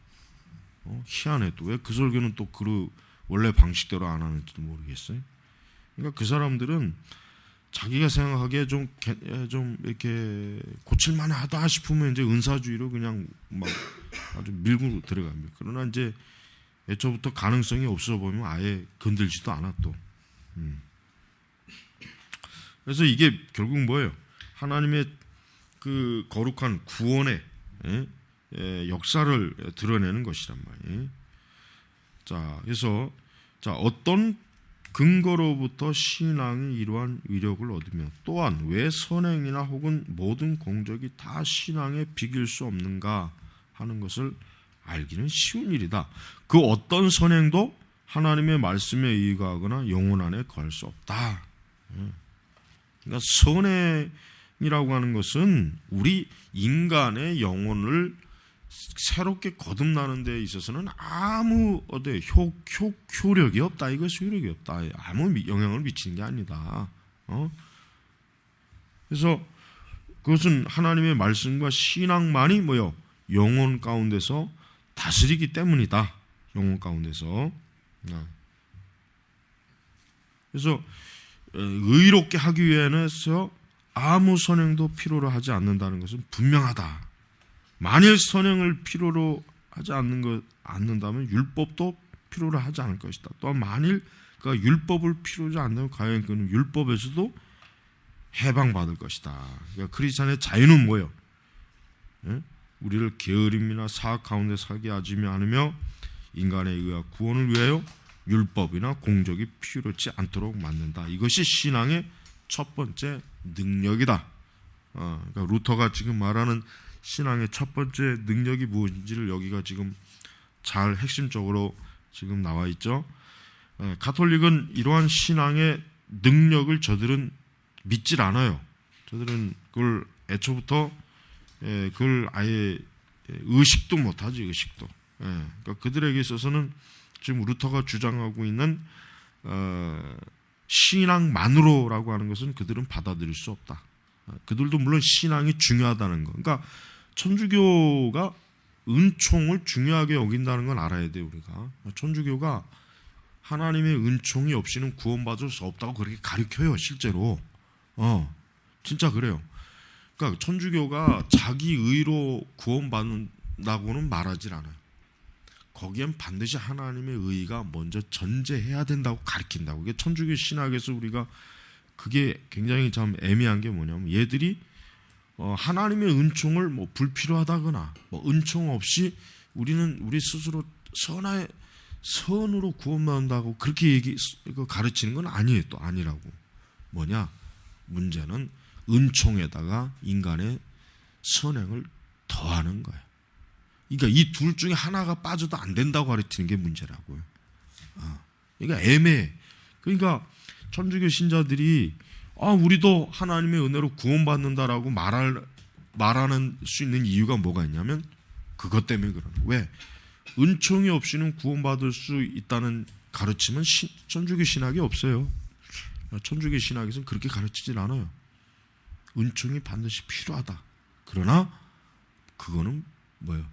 희한해 또. 왜 그 설교는 또 그 원래 방식대로 안 하는지도 모르겠어요. 그러니까 그 사람들은 자기가 생각하기에 좀 이렇게 고칠만하다 싶으면 이제 은사주의로 그냥 막 아주 밀고 들어갑니다. 그러나 이제 애초부터 가능성이 없어 보면 아예 건들지도 않아 또. 그래서 이게 결국 뭐예요? 하나님의 그 거룩한 구원의 역사를 드러내는 것이란 말이에요. 자, 그래서 어떤 근거로부터 신앙이 이러한 위력을 얻으며 또한 왜 선행이나 혹은 모든 공적이 다 신앙에 비길 수 없는가 하는 것을 알기는 쉬운 일이다. 그 어떤 선행도 하나님의 말씀에 의거하거나 영혼 안에 거할 수 없다. 그러니까 선행이라고 하는 것은 우리 인간의 영혼을 새롭게 거듭나는 데 있어서는 아무 효력이 없다. 이것이 효력이 없다. 아무 영향을 미치는 게 아니다. 그래서 그것은 하나님의 말씀과 신앙만이 뭐요? 영혼 가운데서 다스리기 때문이다. 영혼 가운데서. 그래서 의롭게 하기 위해서 아무 선행도 필요로 하지 않는다는 것은 분명하다. 만일 선행을 필요로 하지 않는다면 율법도 필요로 하지 않을 것이다. 또한 만일 그가 율법을 필요로 하지 않는다면 과연 그는 율법에서도 해방받을 것이다. 그러니까 크리스찬의 자유는 뭐예요? 우리를 게으름이나 사악 가운데 살게 하지 않으며 인간에 의한 구원을 위하여 율법이나 공적이 필요치 않도록 만든다. 이것이 신앙의 첫 번째 능력이다. 그러니까 루터가 지금 말하는 신앙의 첫 번째 능력이 무엇인지를 여기가 지금 잘 핵심적으로 지금 나와 있죠. 가톨릭은 이러한 신앙의 능력을 저들은 믿질 않아요. 저들은 그걸 애초부터 그걸 아예 의식도 못하지. 의식도. 그러니까 그들에게 있어서는 지금 루터가 주장하고 있는 신앙만으로라고 하는 것은 그들은 받아들일 수 없다. 그들도 물론 신앙이 중요하다는 거. 그러니까 천주교가 은총을 중요하게 여긴다는 건 알아야 돼요. 우리가 천주교가 하나님의 은총이 없이는 구원받을 수 없다고 그렇게 가르쳐요. 실제로 진짜 그래요. 그러니까 천주교가 자기 의로 구원받는다고는 말하질 않아요. 거기엔 반드시 하나님의 의가 먼저 전제해야 된다고 가르친다고. 이게 천주교 신학에서 우리가 그게 굉장히 참 애매한 게 뭐냐면 얘들이 하나님의 은총을 뭐 불필요하다거나 뭐 은총 없이 우리는 우리 스스로 선으로 구원받는다고 그렇게 가르치는 건 아니에요. 또 아니라고. 뭐냐? 문제는 은총에다가 인간의 선행을 더하는 거예요. 그러니까 이 둘 중에 하나가 빠져도 안 된다고 가르치는 게 문제라고요. 그러니까 애매해. 그러니까 천주교 신자들이 우리도 하나님의 은혜로 구원받는다라고 말하는 수 있는 이유가 뭐가 있냐면 그것 때문에 그러는 거예요. 왜? 은총이 없이는 구원받을 수 있다는 가르침은 천주교 신학이 없어요. 천주교 신학에서는 그렇게 가르치질 않아요. 은총이 반드시 필요하다. 그러나 그거는 뭐예요?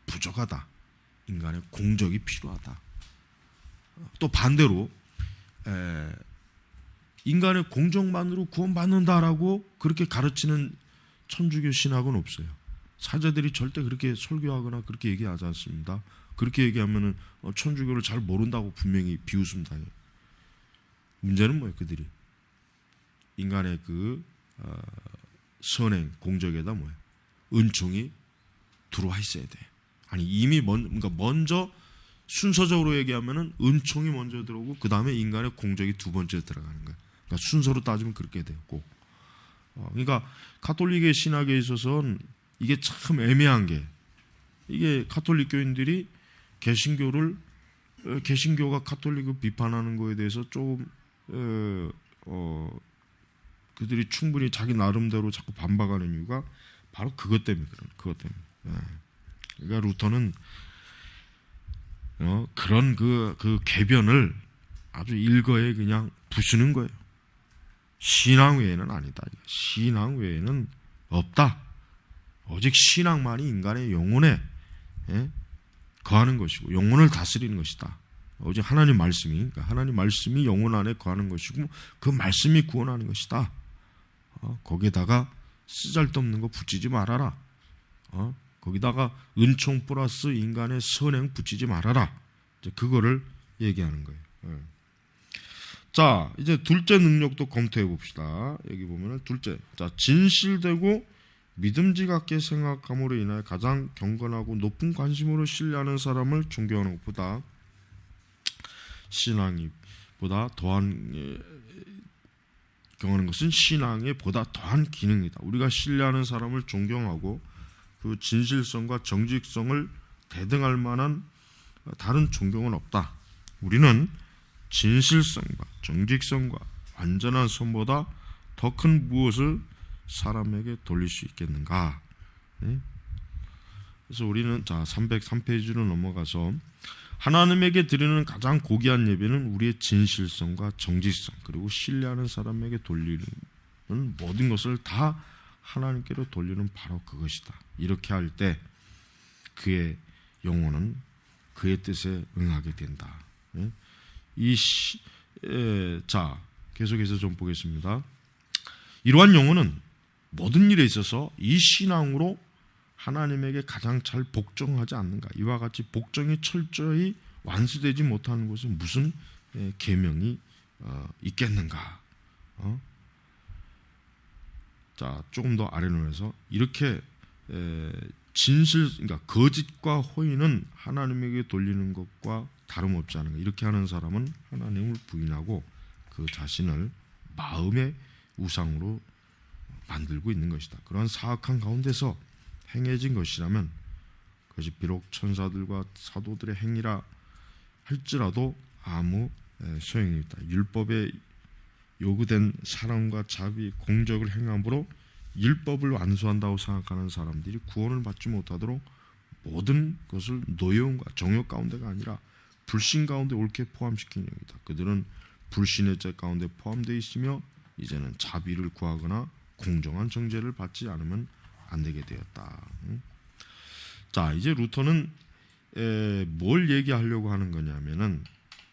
부족하다. 인간의 공적이 필요하다. 또 반대로 인간의 공적만으로 구원받는다라고 그렇게 가르치는 천주교 신학은 없어요. 사제들이 절대 그렇게 설교하거나 그렇게 얘기하지 않습니다. 그렇게 얘기하면은 천주교를 잘 모른다고 분명히 비웃음 당해요. 문제는 뭐예요? 그들이 인간의 그 선행 공적에다 뭐예요? 은총이 들어와 있어야 돼. 아니 이미 그러니까 먼저 순서적으로 얘기하면은 은총이 먼저 들어오고 그 다음에 인간의 공적이 두 번째 들어가는 거예요. 그러니까 순서로 따지면 그렇게 돼요. 꼭. 그러니까 가톨릭의 신학에 있어서는 이게 참 애매한 게 이게 가톨릭 교인들이 개신교가 가톨릭을 비판하는 거에 대해서 조금 그들이 충분히 자기 나름대로 자꾸 반박하는 이유가 바로 그것 때문에 그런 그것 때문에. 그러니까 루터는 그런 그 궤변을 아주 일거에 그냥 부수는 거예요. 신앙 외에는 아니다. 신앙 외에는 없다. 오직 신앙만이 인간의 영혼에 거하는 것이고 영혼을 다스리는 것이다. 오직 하나님 말씀이 영혼 안에 거하는 것이고 그 말씀이 구원하는 것이다. 거기에다가 쓰잘데없는 거 붙이지 말아라. 거기다가 은총 플러스 인간의 선행 붙이지 말아라. 이제 그거를 얘기하는 거예요. 자, 이제 둘째 능력도 검토해 봅시다. 여기 보면은 둘째, 자, 진실되고 믿음직하게 생각함으로 인하여 가장 경건하고 높은 관심으로 신뢰하는 사람을 존경하는 것보다 신앙이보다 더한 경하는 것은 신앙의 보다 더한 기능이다. 우리가 신뢰하는 사람을 존경하고 그 진실성과 정직성을 대등할 만한 다른 존경은 없다. 우리는 진실성과 정직성과 완전한 선보다 더 큰 무엇을 사람에게 돌릴 수 있겠는가? 그래서 우리는 자 303페이지로 넘어가서 하나님에게 드리는 가장 고귀한 예배는 우리의 진실성과 정직성 그리고 신뢰하는 사람에게 돌리는 모든 것을 다 하나님께로 돌리는 바로 그것이다. 이렇게 할 때 그의 영혼은 그의 뜻에 응하게 된다. 자, 계속해서 좀 보겠습니다. 이러한 영혼은 모든 일에 있어서 이 신앙으로 하나님에게 가장 잘 복종하지 않는가? 이와 같이 복종이 철저히 완수되지 못하는 것은 무슨 계명이 있겠는가? 자, 조금 더 아래로 해서 이렇게 그러니까 거짓과 호의는 하나님에게 돌리는 것과 다름없지 않은 것. 이렇게 하는 사람은 하나님을 부인하고 그 자신을 마음의 우상으로 만들고 있는 것이다. 그러한 사악한 가운데서 행해진 것이라면 그것이 비록 천사들과 사도들의 행위라 할지라도 아무 소용이 없다. 율법에 요구된 사랑과 자비, 공적을 행함으로 율법을 완수한다고 생각하는 사람들이 구원을 받지 못하도록 모든 것을 노여움과 정욕 가운데가 아니라 불신 가운데 옳게 포함시킨 영이다. 그들은 불신의 죄 가운데 포함되어 있으며 이제는 자비를 구하거나 공정한 정죄를 받지 않으면 안 되게 되었다. 자, 이제 루터는 뭘 얘기하려고 하는 거냐면은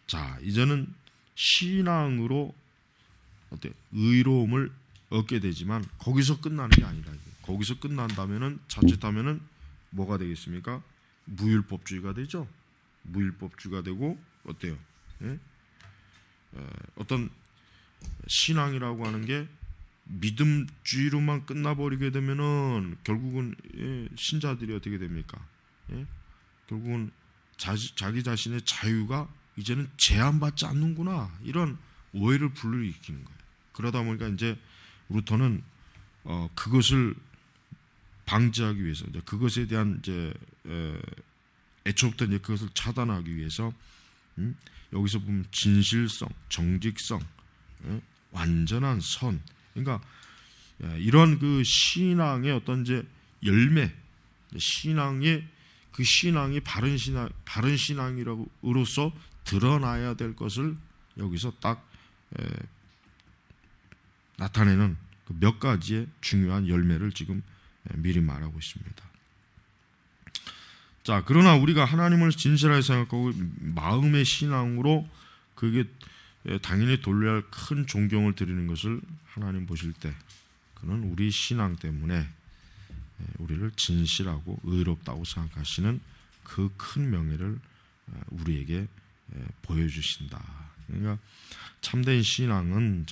자, 이제는 신앙으로 의로움을 얻게 되지만 거기서 끝나는 게 아니라 거기서 끝난다면은 자칫하면은 뭐가 되겠습니까? 무율법주의가 되죠. 무율법주의가 되고 어때요? 어떤 신앙이라고 하는 게 믿음주의로만 끝나버리게 되면은 결국은 신자들이 어떻게 됩니까? 결국은 자기 자신의 자유가 이제는 제한받지 않는구나 이런 오해를 불러일으키는 거예요. 그러다 보니까 이제 루터는 그것을 방지하기 위해서 이제 그것에 대한 이제 애초부터 이제 그것을 차단하기 위해서 여기서 보면 진실성, 정직성, 완전한 선, 그러니까 이런 그 신앙의 어떤 이제 열매, 신앙의 그 신앙이 바른 신앙이로서 드러나야 될 것을 여기서 딱 나타내는 그 몇 가지의 중요한 열매를 지금 미리 말하고 있습니다. 자, 그러나 우리가 하나님을 진실하게 생각하고 마음의 신앙으로 그게 당연히 돌려야 할 큰 존경을 드리는 것을 하나님 보실 때 그는 우리 신앙 때문에 우리를 진실하고 의롭다고 생각하시는 그 큰 명예를 우리에게 보여주신다. 그러니까 참된 신앙은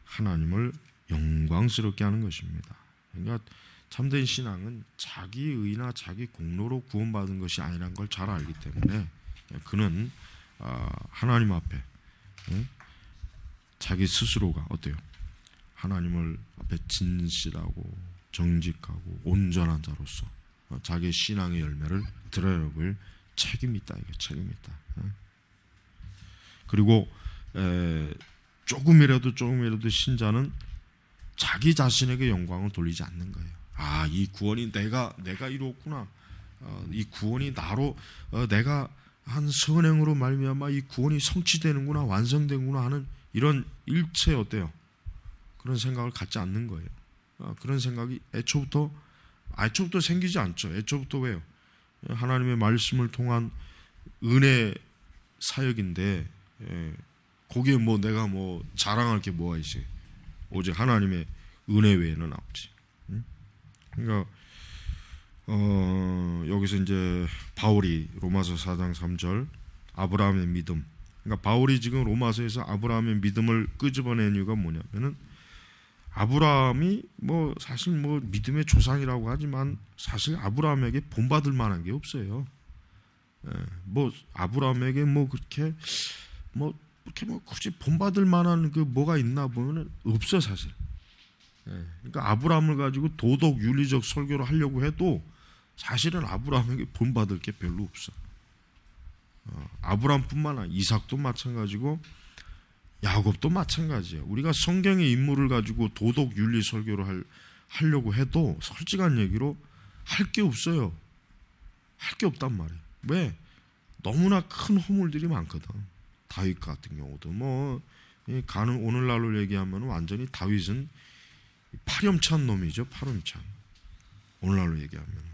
하나님을 영광스럽게 하는 것입니다. 그러니까 참된 신앙은 자기 의나 자기 공로로 구원받은 것이 아니라는 걸 잘 알기 때문에 그는 하나님 앞에 자기 스스로가 어때요? 하나님을 앞에 진실하고 정직하고 온전한 자로서 자기의 신앙의 열매를 드러내볼 책임이 있다. 이게 책임이 있다. 그리고 조금이라도 신자는 자기 자신에게 영광을 돌리지 않는 거예요. 아, 이 구원이 내가 이루었구나. 이 구원이 나로 내가 한 선행으로 말미암아 이 구원이 성취되는구나, 완성되는구나 하는 이런 일체 어때요? 그런 생각을 갖지 않는 거예요. 그런 생각이 애초부터 생기지 않죠. 애초부터 왜요? 하나님의 말씀을 통한 은혜 사역인데 거기에 뭐 내가 뭐 자랑할 게 뭐가 있어요? 오직 하나님의 은혜 외에는 없지. 그러니까 여기서 이제 바울이 로마서 4장 3절 아브라함의 믿음. 그러니까 바울이 지금 로마서에서 아브라함의 믿음을 끄집어낸 이유가 뭐냐면은 아브라함이 뭐 사실 뭐 믿음의 조상이라고 하지만 사실 아브라함에게 본받을 만한 게 없어요. 뭐 아브라함에게 뭐 그렇게 뭐 굳이 본받을 만한 그 뭐가 있나 보면은 없어 사실. 그러니까 아브라함을 가지고 도덕 윤리적 설교를 하려고 해도 사실은 아브라함에게 본받을 게 별로 없어. 아브라함뿐만 아니라 이삭도 마찬가지고 야곱도 마찬가지예요. 우리가 성경의 인물을 가지고 도덕 윤리 설교를 하려고 해도 솔직한 얘기로 할 게 없어요. 할 게 없단 말이에요. 왜? 너무나 큰 허물들이 많거든. 다윗 같은 경우도 뭐 오늘날로 얘기하면 완전히 다윗은 파렴치한 놈이죠. 파렴치한. 오늘날로 얘기하면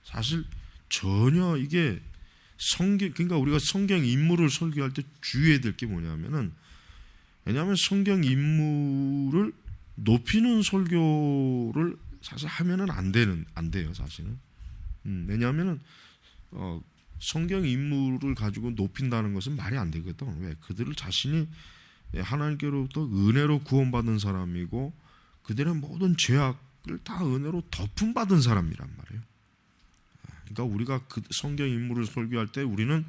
사실 전혀 이게 그러니까 우리가 성경 인물을 설교할 때 주의해야 될 게 뭐냐면은, 왜냐하면 성경 인물을 높이는 설교를 사실 하면은 안 돼요 사실은. 왜냐하면은 성경 인물을 가지고 높인다는 것은 말이 안 되거든. 왜? 그들을 자신이 하나님께로부터 은혜로 구원받은 사람이고 그들의 모든 죄악을 다 은혜로 덮음받은 사람이란 말이에요. 그러니까 우리가 그 성경 인물을 설교할 때 우리는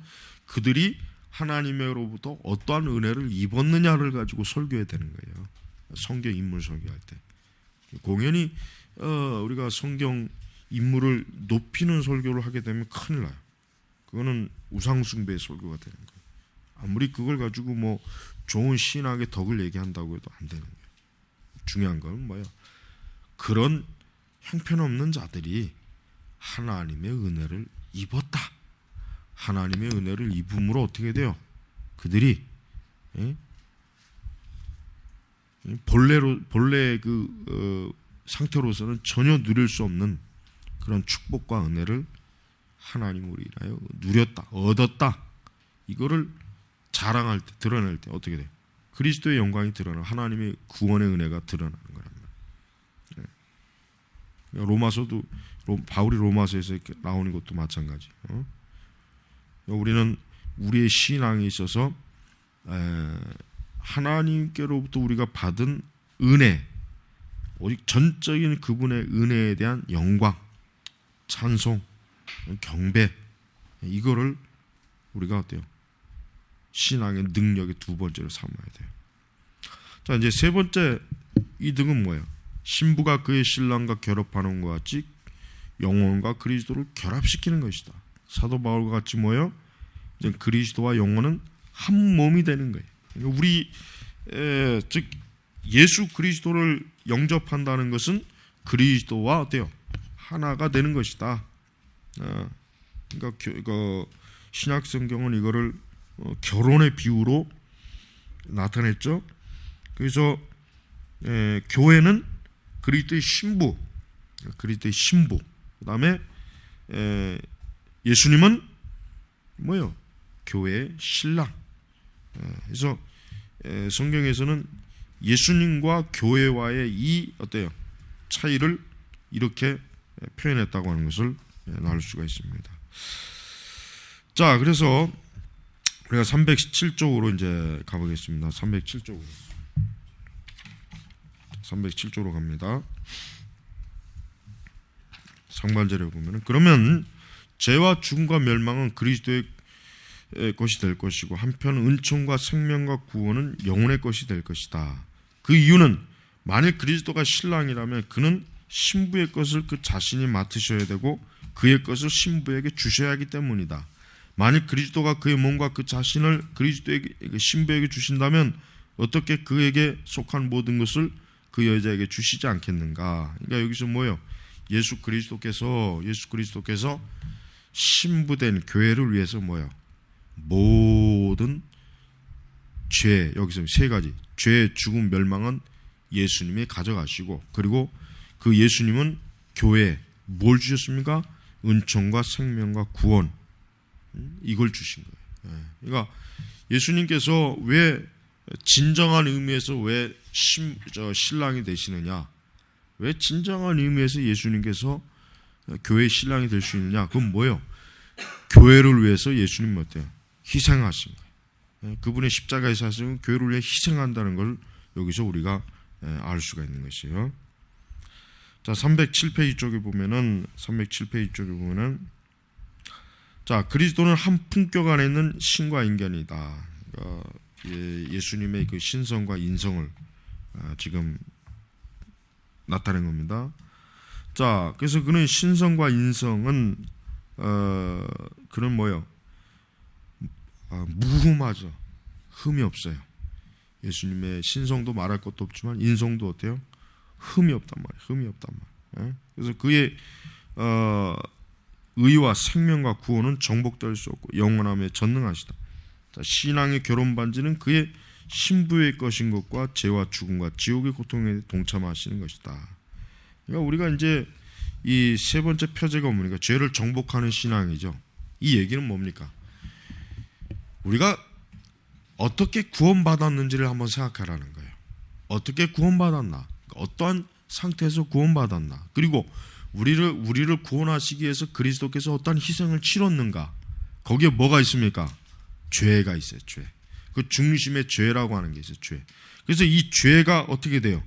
그들이 하나님으로부터 어떠한 은혜를 입었느냐를 가지고 설교해야 되는 거예요. 성경 인물 설교할 때 공연히 우리가 성경 인물을 높이는 설교를 하게 되면 큰일 나요. 그거는 우상숭배의 설교가 되는 거예요. 아무리 그걸 가지고 뭐 좋은 신학의 덕을 얘기한다고 해도 안 되는 거예요. 중요한 건 뭐예요? 그런 형편없는 자들이 하나님의 은혜를 입었다. 하나님의 은혜를 입음으로 어떻게 돼요? 그들이 본래 그 상태로서는 전혀 누릴 수 없는 그런 축복과 은혜를 하나님으로 인하여 누렸다, 얻었다. 이거를 자랑할 때, 드러낼 때 어떻게 돼요? 그리스도의 영광이 드러나, 하나님의 구원의 은혜가 드러나는 거란 말이에요. 로마서도 바울이 로마서에서 이렇게 나오는 것도 마찬가지. 우리는 우리의 신앙에 있어서 하나님께로부터 우리가 받은 은혜, 오직 전적인 그분의 은혜에 대한 영광, 찬송, 경배, 이거를 우리가 어때요? 신앙의 능력의 두 번째로 삼아야 돼요. 자, 이제 세 번째 이득은 뭐예요? 신부가 그의 신랑과 결합하는 것 같이 영혼과 그리스도를 결합시키는 것이다. 사도 바울과 같이 뭐예요? 이제 그리스도와 영혼은 한 몸이 되는 거예요. 그러니까 우리 즉 예수 그리스도를 영접한다는 것은 그리스도와 어때요? 하나가 되는 것이다. 그러니까 신약 성경은 이거를 결혼의 비유로 나타냈죠. 그래서 교회는 그리스도의 신부, 그다음에 예수님은 뭐요? 교회의 신랑. 그래서 성경에서는 예수님과 교회와의 이 어때요? 차이를 이렇게 표현했다고 하는 것을 나눌 수가 있습니다. 자, 그래서 우리가 307쪽으로 이제 가보겠습니다. 307쪽으로 갑니다. 상반절에 보면은, 그러면 죄와 죽음과 멸망은 그리스도의 것이 될 것이고 한편 은총과 생명과 구원은 영혼의 것이 될 것이다. 그 이유는 만일 그리스도가 신랑이라면 그는 신부의 것을 그 자신이 맡으셔야 되고 그의 것을 신부에게 주셔야 하기 때문이다. 만일 그리스도가 그의 몸과 그 자신을 그리스도에게, 신부에게 주신다면 어떻게 그에게 속한 모든 것을 그 여자에게 주시지 않겠는가? 그러니까 여기서 뭐예요? 예수 그리스도께서 신부된 교회를 위해서 뭐야? 모든 죄, 여기서 세 가지, 죄, 죽음, 멸망은 예수님이 가져가시고, 그리고 그 예수님은 교회에 뭘 주셨습니까? 은총과 생명과 구원, 이걸 주신 거예요. 그러니까 예수님께서 왜 진정한 의미에서 왜 신랑이 되시느냐? 왜 진정한 의미에서 예수님께서 교회의 신랑이 될 수 있느냐? 그건 뭐예요? 교회를 위해서 예수님은 어때요? 희생하신 거예요. 그분의 십자가의 사실은 교회를 위해 희생한다는 걸 여기서 우리가 알 수가 있는 것이에요. 자, 307페이지 쪽에 보면은 자, 그리스도는 한 품격 안에 있는 신과 인견이다. 그러니까 예수님의 그 신성과 인성을 지금 나타낸 겁니다. 자, 그래서 그는 신성과 인성은 그는 뭐요? 무흠하죠. 흠이 없어요. 예수님의 신성도 말할 것도 없지만 인성도 어때요? 흠이 없단 말이에요. 그래서 그의 의와 생명과 구원은 정복될 수 없고 영원함에 전능하시다. 자, 신앙의 결혼 반지는 그의 신부의 것인 것과 죄와 죽음과 지옥의 고통에 동참하시는 것이다. 그러니까 우리가 이제 이 세 번째 표제가 뭡니까? 죄를 정복하는 신앙이죠. 이 얘기는 뭡니까? 우리가 어떻게 구원받았는지를 한번 생각하라는 거예요. 어떻게 구원받았나? 어떠한 상태에서 구원받았나? 그리고 우리를 구원하시기 위해서 그리스도께서 어떠한 희생을 치렀는가? 거기에 뭐가 있습니까? 죄가 있어요. 죄. 그 중심에 죄라고 하는 게 있어요. 죄. 그래서 이 죄가 어떻게 돼요?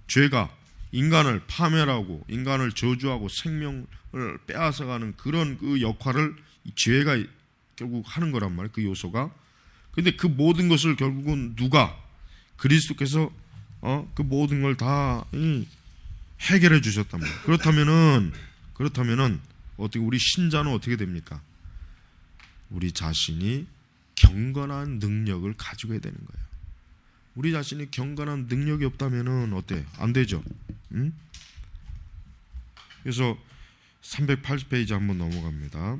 죄가 인간을 파멸하고 인간을 저주하고 생명을 빼앗아가는 그런 그 역할을 이 죄가 결국 하는 거란 말이에요. 그 요소가. 근데 그 모든 것을 결국은 누가? 그리스도께서 그 모든 걸 다 해결해 주셨단 말이에요. 그렇다면은 어떻게 우리 신자는 어떻게 됩니까? 우리 자신이 경건한 능력을 가지고 해야 되는 거예요. 우리 자신이 경건한 능력이 없다면은 어때? 안 되죠. 응? 그래서 380페이지 한번 넘어갑니다.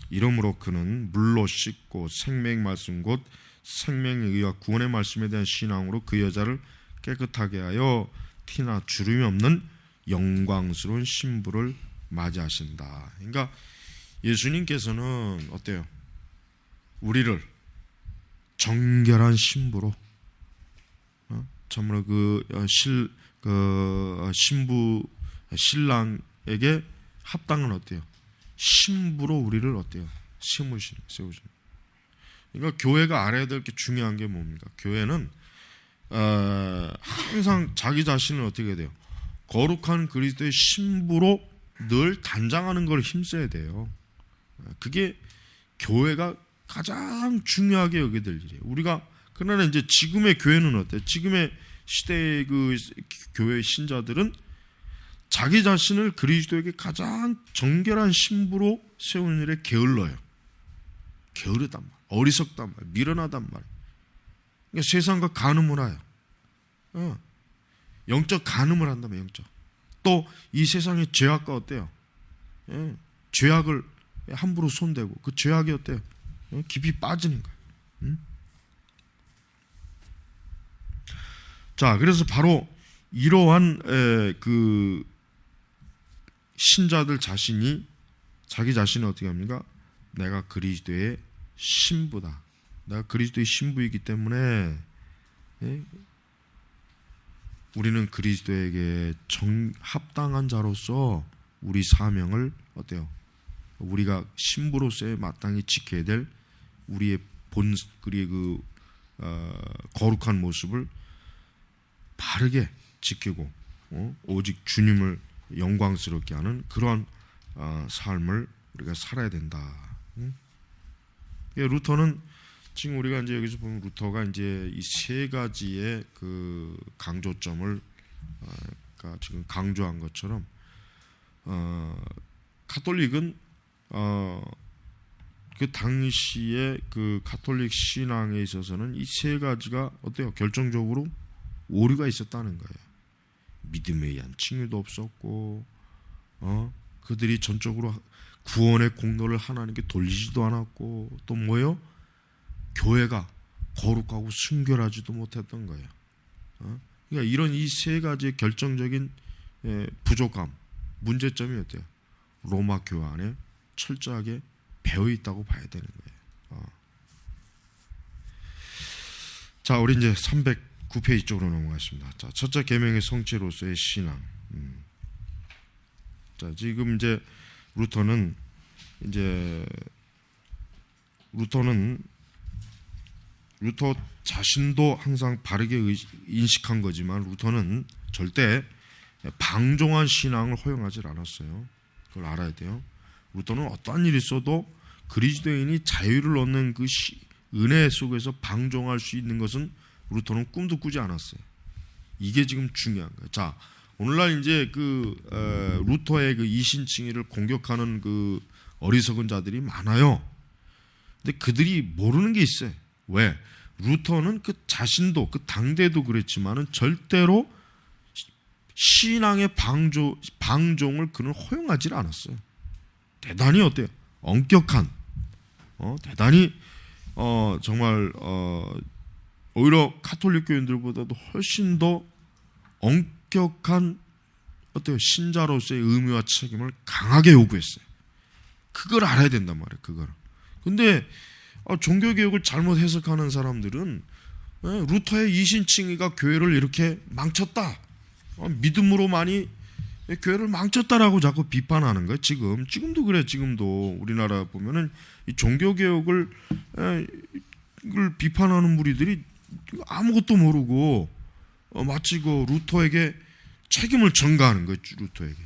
이러므로 그는 물로 씻고 생명 말씀 곧 생명의 의와 구원의 말씀에 대한 신앙으로 그 여자를 깨끗하게 하여 티나 주름이 없는 영광스러운 신부를 맞이하신다. 그러니까 예수님께서는 어때요? 우리를 정결한 신부로 참으로 신랑에게 합당은 어때요? 신부로 우리를 어때요? 세우시는. 그러니까 교회가 알아야 될 게 중요한 게 뭡니까? 교회는 항상 자기 자신을 어떻게 돼요? 거룩한 그리스도의 신부로 늘 단장하는 걸 힘써야 돼요. 그게 교회가 가장 중요하게 여겨야 될 일이에요. 우리가 그러나 이제 지금의 교회는 어때요? 지금의 시대의 그 교회 신자들은 자기 자신을 그리스도에게 가장 정결한 신부로 세우는 일에 게을러요. 게으르단 말, 어리석단 말, 미련하단 말. 그러니까 세상과 간음을 해요. 영적 간음을 한다며, 영적. 또 이 세상의 죄악과 어때요? 죄악을 함부로 손대고 그 죄악이 어때요? 깊이 빠지는 거예요. 자, 그래서 바로 이러한 그 신자들 자신이 자기 자신을 어떻게 합니까? 내가 그리스도의 신부다. 내가 그리스도의 신부이기 때문에 우리는 그리스도에게 합당한 자로서 우리 사명을 어때요? 우리가 신부로서의 마땅히 지켜야 될 우리의 그리의 그 거룩한 모습을 바르게 지키고 오직 주님을 영광스럽게 하는 그러한 삶을 우리가 살아야 된다. 루터는 지금 우리가 이제 여기서 보면 루터가 이제 이 세 가지의 그 강조점을 그러니까 지금 강조한 것처럼 가톨릭은 그 당시에 그 가톨릭 신앙에 있어서는 이 세 가지가 어때요? 결정적으로 오류가 있었다는 거예요. 믿음에 의한 칭의도 없었고 그들이 전적으로 구원의 공로를 하나님께 돌리지도 않았고 또 뭐요? 교회가 거룩하고 순결하지도 못했던 거예요. 그러니까 이런 이 세 가지의 결정적인 부족함, 문제점이 어때요? 로마 교회 안에 철저하게 배어 있다고 봐야 되는 거예요. 자, 우리 이제 309페이지 쪽으로 넘어가겠습니다. 자, 첫째 계명의 성취로서의 신앙. 자, 지금 이제 루터는 루터 자신도 항상 바르게 인식한 거지만 루터는 절대 방종한 신앙을 허용하지 않았어요. 그걸 알아야 돼요. 루터는 어떠한 일이 있어도 그리스도인이 자유를 얻는 그 은혜 속에서 방종할 수 있는 것은 루터는 꿈도 꾸지 않았어요. 이게 지금 중요한 거예요. 자, 오늘날 이제 루터의 그 이신칭의를 공격하는 그 어리석은 자들이 많아요. 근데 그들이 모르는 게 있어요. 왜? 루터는 그 자신도 그 당대도 그랬지만은 절대로 신앙의 방종을 그는 허용하지 않았어요. 대단히 어때요? 엄격한, 대단히 정말 오히려 가톨릭 교인들보다도 훨씬 더 엄격한 어때요? 신자로서의 의무와 책임을 강하게 요구했어요. 그걸 알아야 된단 말이에요. 그걸. 근데 종교개혁을 잘못 해석하는 사람들은 루터의 이신칭의가 교회를 이렇게 망쳤다, 믿음으로만이 교회를 망쳤다라고 자꾸 비판하는 거예요. 지금도 그래. 지금도 우리나라 보면은 이 종교개혁을 비판하는 무리들이 아무것도 모르고 마치 그 루터에게 책임을 전가하는 거예요. 루터에게.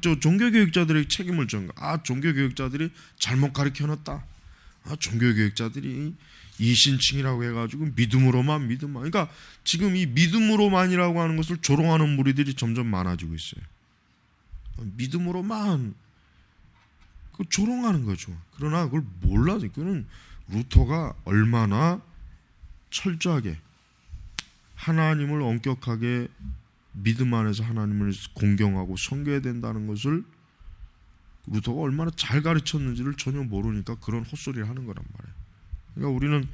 저 종교교육자들에게 책임을 전가. 종교교육자들이 잘못 가르쳐놨다. 종교교육자들이 이신칭이라고 해가지고 믿음으로만. 그러니까 지금 이 믿음으로만이라고 하는 것을 조롱하는 무리들이 점점 많아지고 있어요. 믿음으로만 조롱하는 거죠. 그러나 그걸 몰라요. 그는 루터가 얼마나 철저하게 하나님을 엄격하게 믿음 안에서 하나님을 공경하고 섬겨야 된다는 것을 루터가 얼마나 잘 가르쳤는지를 전혀 모르니까 그런 헛소리를 하는 거란 말이에요. 그러니까 우리는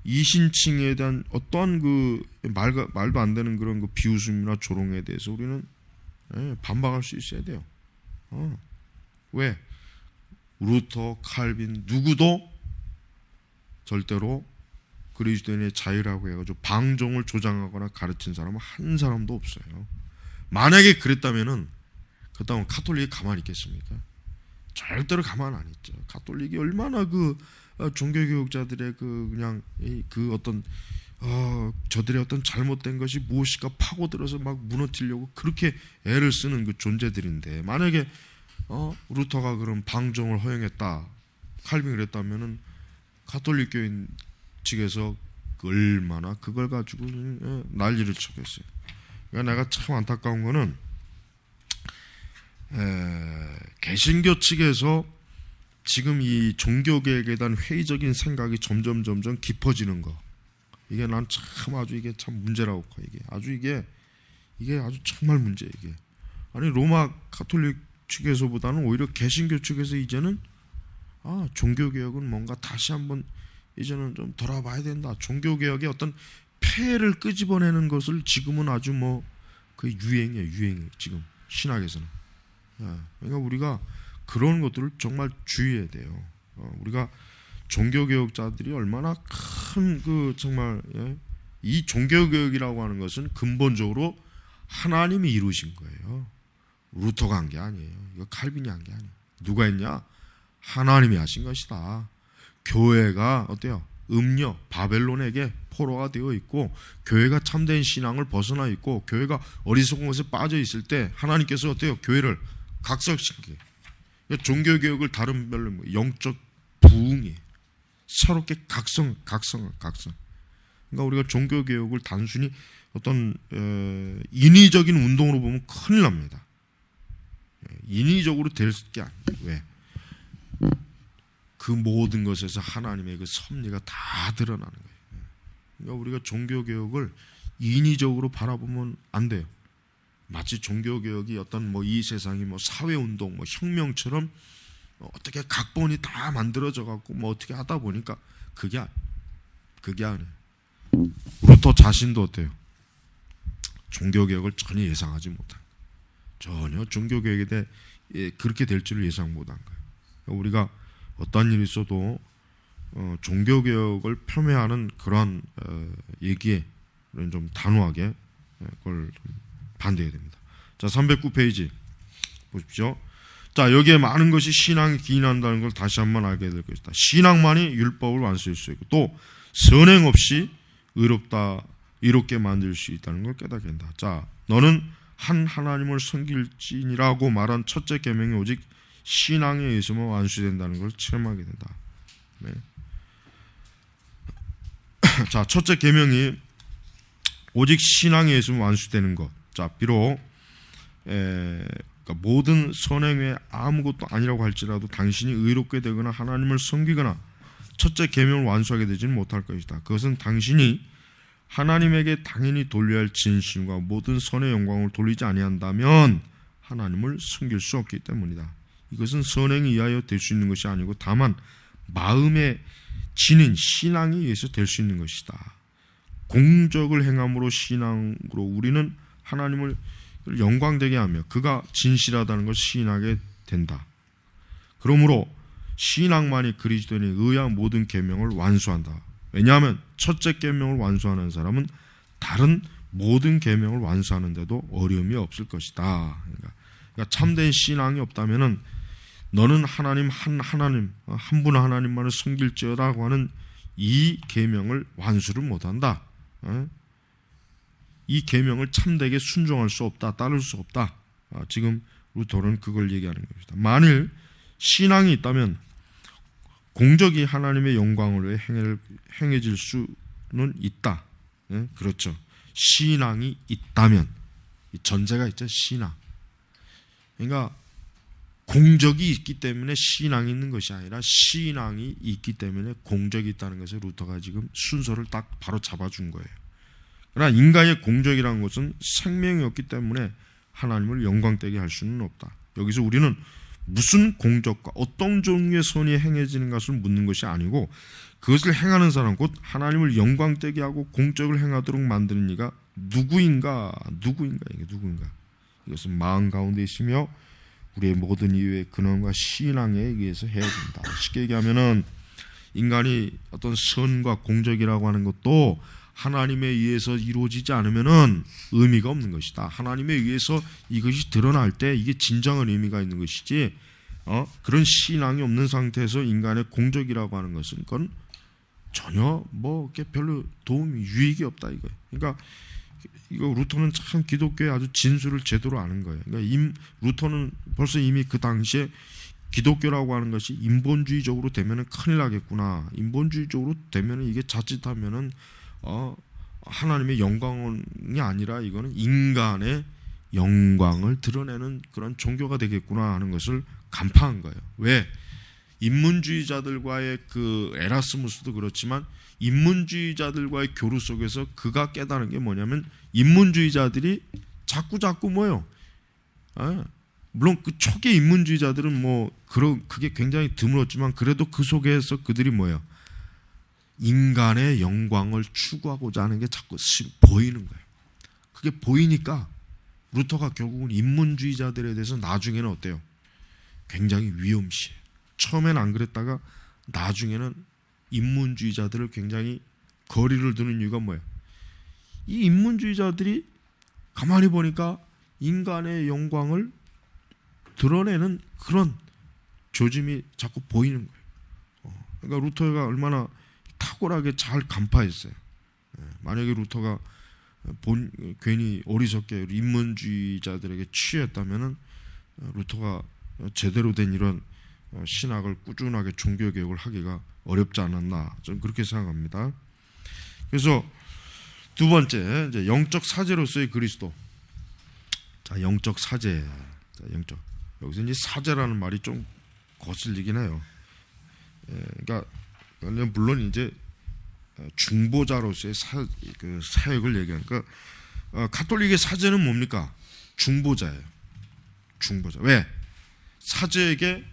이신칭에 대한 어떠한 그 말도 안 되는 그런 그 비웃음이나 조롱에 대해서 우리는 반박할 수 있어야 돼요. 왜? 루터, 칼빈 누구도 절대로 그리스도인의 자유라고 해가지고 방종을 조장하거나 가르친 사람은 한 사람도 없어요. 만약에 그랬다면은 그렇다면 가톨릭이 가만히 있겠습니까? 절대로 가만 안 있죠. 가톨릭이 얼마나 그 종교교육자들의 그냥 그 어떤 저들의 어떤 잘못된 것이 무엇일까 파고들어서 막 무너뜨리려고 그렇게 애를 쓰는 그 존재들인데, 만약에 루터가 그런 방종을 허용했다, 칼빈이 그랬다면은 가톨릭 교인 측에서 얼마나 그걸 가지고 난리를 쳤겠어요. 그러니까 내가 참 안타까운 거는 개신교 측에서 지금 이 종교개혁에 대한 회의적인 생각이 점점 깊어지는 거, 이게 난 참 아주 이게 참 문제라고 커. 이게 아주 정말 문제예요. 이게 아니 로마 가톨릭 측에서보다는 오히려 개신교 측에서 이제는 종교개혁은 뭔가 다시 한번 이제는 좀 돌아봐야 된다. 종교개혁의 어떤 폐해를 끄집어내는 것을 지금은 아주 그 유행이에요. 지금 신학에서는. 그러니까 우리가 그런 것들을 정말 주의해야 돼요. 우리가 종교개혁자들이 얼마나 큰 정말 이 종교개혁이라고 하는 것은 근본적으로 하나님이 이루신 거예요. 루터가 한 게 아니에요. 이거 칼빈이 한 게 아니에요. 누가 했냐? 하나님이 하신 것이다. 교회가 어때요? 바벨론에게 포로가 되어 있고, 교회가 참된 신앙을 벗어나 있고, 교회가 어리석은 것에 빠져 있을 때 하나님께서 어때요? 교회를 각성시키게. 종교개혁을 다른 별로 영적 부흥이 새롭게 각성. 그러니까 우리가 종교개혁을 단순히 어떤 인위적인 운동으로 보면 큰일 납니다. 인위적으로 될 게 아니에요. 왜? 그 모든 것에서 하나님의 그 섭리가 다 드러나는 거예요. 그러니까 우리가 종교개혁을 인위적으로 바라보면 안 돼요. 마치 종교개혁이 어떤 뭐 이 세상이 뭐 사회운동, 뭐 혁명처럼 어떻게 각본이 다 만들어져 갖고 뭐 어떻게 하다 보니까 그게 아니에요. 루터 자신도 어때요? 종교개혁을 전혀 예상하지 못한 거예요. 전혀 종교개혁에 대해 그렇게 될 줄을 예상 못한 거예요. 우리가 어떤 일이 있어도 종교개혁을 폄훼하는 그런 얘기에 좀 단호하게 그걸 좀 반대해야 됩니다. 자, 309페이지 보십시오. 자, 여기에 많은 것이 신앙이 기인한다는 걸 다시 한번 알게 될 것이다. 신앙만이 율법을 완수할 수 있고 또 선행 없이 의롭게 만들 수 있다는 걸 깨닫게 된다. 자, 너는 한 하나님을 섬길지니라고 말한 첫째 계명이 오직 신앙에 의해서만 완수된다는 걸 체험하게 된다. 네. 자, 첫째 계명이 오직 신앙에 의해서만 완수되는 것. 자, 비록 그러니까 모든 선행 외에 아무것도 아니라고 할지라도 당신이 의롭게 되거나 하나님을 섬기거나 첫째 계명을 완수하게 되지는 못할 것이다. 그것은 당신이 하나님에게 당연히 돌려야 할 진심과 모든 선의 영광을 돌리지 아니한다면 하나님을 섬길 수 없기 때문이다. 이것은 선행에 의하여 될 수 있는 것이 아니고 다만 마음에 지닌 신앙에 의해서 될 수 있는 것이다. 공적을 행함으로 신앙으로 우리는 하나님을 영광되게 하며 그가 진실하다는 것을 시인하게 된다. 그러므로 신앙만이 그리스도인에 의한 모든 계명을 완수한다. 왜냐하면 첫째 계명을 완수하는 사람은 다른 모든 계명을 완수하는 데도 어려움이 없을 것이다. 그러니까 참된 신앙이 없다면은 너는 하나님 한 분 하나님만을 섬길지어라고 하는 이 계명을 완수를 못한다. 이 계명을 참되게 순종할 수 없다, 따를 수 없다. 지금 루터는 그걸 얘기하는 것이다. 만일 신앙이 있다면 공적이 하나님의 영광을 위해 행해질 수는 있다. 그렇죠. 신앙이 있다면 전제가 있죠. 신앙. 그러니까 공적이 있기 때문에 신앙이 있는 것이 아니라 신앙이 있기 때문에 공적이 있다는 것을 루터가 지금 순서를 딱 바로 잡아준 거예요. 그러나 인간의 공적이라는 것은 생명이 없기 때문에 하나님을 영광되게 할 수는 없다. 여기서 우리는 무슨 공적과 어떤 종류의 선이 행해지는 것을 묻는 것이 아니고 그것을 행하는 사람 곧 하나님을 영광되게 하고 공적을 행하도록 만드는 이가 누구인가? 이것은 마음 가운데 있으며 우리의 모든 이유의 근원과 신앙에 의해서 해야 된다. 쉽게 얘기하면은 인간이 어떤 선과 공적이라고 하는 것도 하나님에 의해서 이루어지지 않으면은 의미가 없는 것이다. 하나님에 의해서 이것이 드러날 때 이게 진정한 의미가 있는 것이지, 그런 신앙이 없는 상태에서 인간의 공적이라고 하는 것은 그건 전혀 뭐 별로 도움이 유익이 없다 이거예요. 그러니까 이거 루터는 참 기독교의 아주 진수를 제대로 아는 거예요. 그러니까 루터는 벌써 이미 그 당시에 기독교라고 하는 것이 인본주의적으로 되면은 큰일 나겠구나. 인본주의적으로 되면은 이게 자칫하면은 하나님의 영광이 아니라 이거는 인간의 영광을 드러내는 그런 종교가 되겠구나 하는 것을 간파한 거예요. 왜? 인문주의자들과의 그 에라스무스도 그렇지만 인문주의자들과의 교류 속에서 그가 깨달은 게 뭐냐면 인문주의자들이 자꾸 뭐요? 물론 그 초기 인문주의자들은 그게 굉장히 드물었지만 그래도 그 속에서 그들이 뭐예요? 인간의 영광을 추구하고자 하는 게 자꾸 보이는 거예요. 그게 보이니까 루터가 결국은 인문주의자들에 대해서 나중에는 어때요? 굉장히 위험시해요. 처음에는 안 그랬다가 나중에는 인문주의자들을 굉장히 거리를 두는 이유가 뭐예요? 이 인문주의자들이 가만히 보니까 인간의 영광을 드러내는 그런 조짐이 자꾸 보이는 거예요. 그러니까 루터가 얼마나 탁월하게 잘 간파했어요. 만약에 루터가 괜히 어리석게 인문주의자들에게 취했다면은 루터가 제대로 된 이런 신학을 꾸준하게 종교개혁을 하기가 어렵지 않았나 저는 그렇게 생각합니다. 그래서 두 번째 이제 영적 사제로서의 그리스도. 자, 영적 사제. 여기서 이제 사제라는 말이 좀 거슬리긴 해요. 그러니까 물론 이제 중보자로서의 사역을 얘기하니까 가톨릭의 사제는 뭡니까? 중보자예요. 중보자. 왜? 사제에게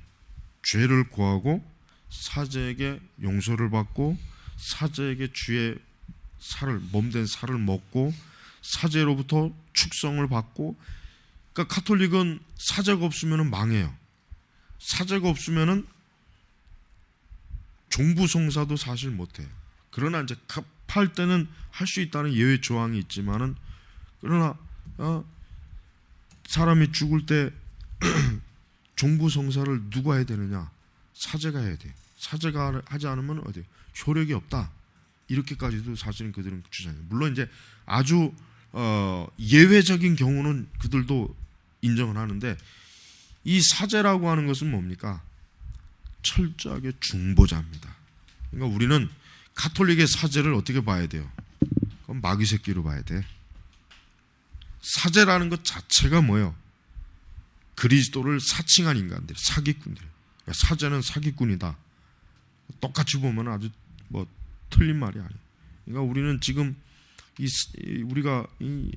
죄를 고하고 사제에게 용서를 받고 사제에게 주의 살을, 몸된 살을 먹고 사제로부터 축성을 받고. 그러니까 가톨릭은 사제가 없으면 망해요. 사제가 없으면 종부송사도 사실 못해요. 그러나 이제 급할 때는 할 수 있다는 예외 조항이 있지만은, 그러나 사람이 죽을 때 종부송사를 누가 해야 되느냐? 사제가 해야 돼요. 사제가 하지 않으면 어디 효력이 없다. 이렇게까지도 사실은 그들은 주장해요. 물론 이제 아주 예외적인 경우는 그들도 인정을 하는데, 이 사제라고 하는 것은 뭡니까? 철저하게 중보자입니다. 그러니까 우리는 가톨릭의 사제를 어떻게 봐야 돼요? 그건 마귀 새끼로 봐야 돼. 사제라는 것 자체가 뭐예요? 그리스도를 사칭한 인간들, 사기꾼들. 그러니까 사제는 사기꾼이다. 똑같이 보면 아주 틀린 말이 아니에요. 그러니까 우리는 지금 우리가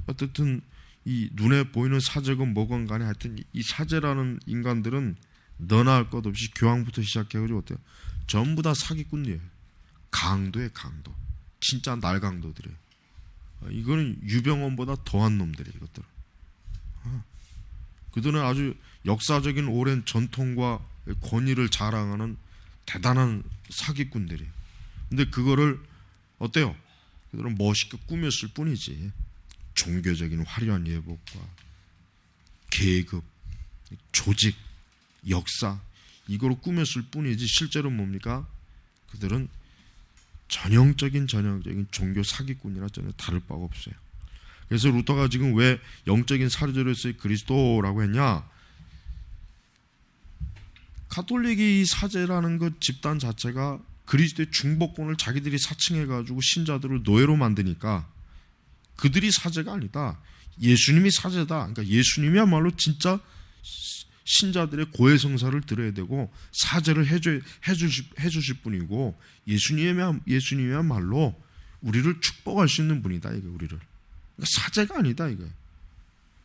어떻든 이 눈에 보이는 사제건 뭐건 간에 하여튼 이 사제라는 인간들은 너나 할 것 없이 교황부터 시작해가지고 어때요? 전부 다 사기꾼이에요. 강도예요, 강도. 진짜 날강도들이에요. 이거는 유병원보다 더한 놈들이에요, 이것들은. 그들은 아주 역사적인 오랜 전통과 권위를 자랑하는 대단한 사기꾼들이에요. 근데 그거를 어때요? 그들은 멋있게 꾸몄을 뿐이지. 종교적인 화려한 예복과 계급, 조직, 역사, 이거로 꾸몄을 뿐이지 실제로 뭡니까? 그들은 전형적인 종교 사기꾼이라 전혀 다를 바가 없어요. 그래서 루터가 지금 왜 영적인 사제로서의 그리스도라고 했냐? 가톨릭이 이 사제라는 것 집단 자체가 그리스도의 중보권을 자기들이 사칭해가지고 신자들을 노예로 만드니까 그들이 사제가 아니다. 예수님이 사제다. 그러니까 예수님이야말로 진짜 신자들의 고해성사를 들어야 되고 사제를 해주실 분이고 예수님이야말로 우리를 축복할 수 있는 분이다. 이게 우리를. 그러니까 사제가 아니다. 이게.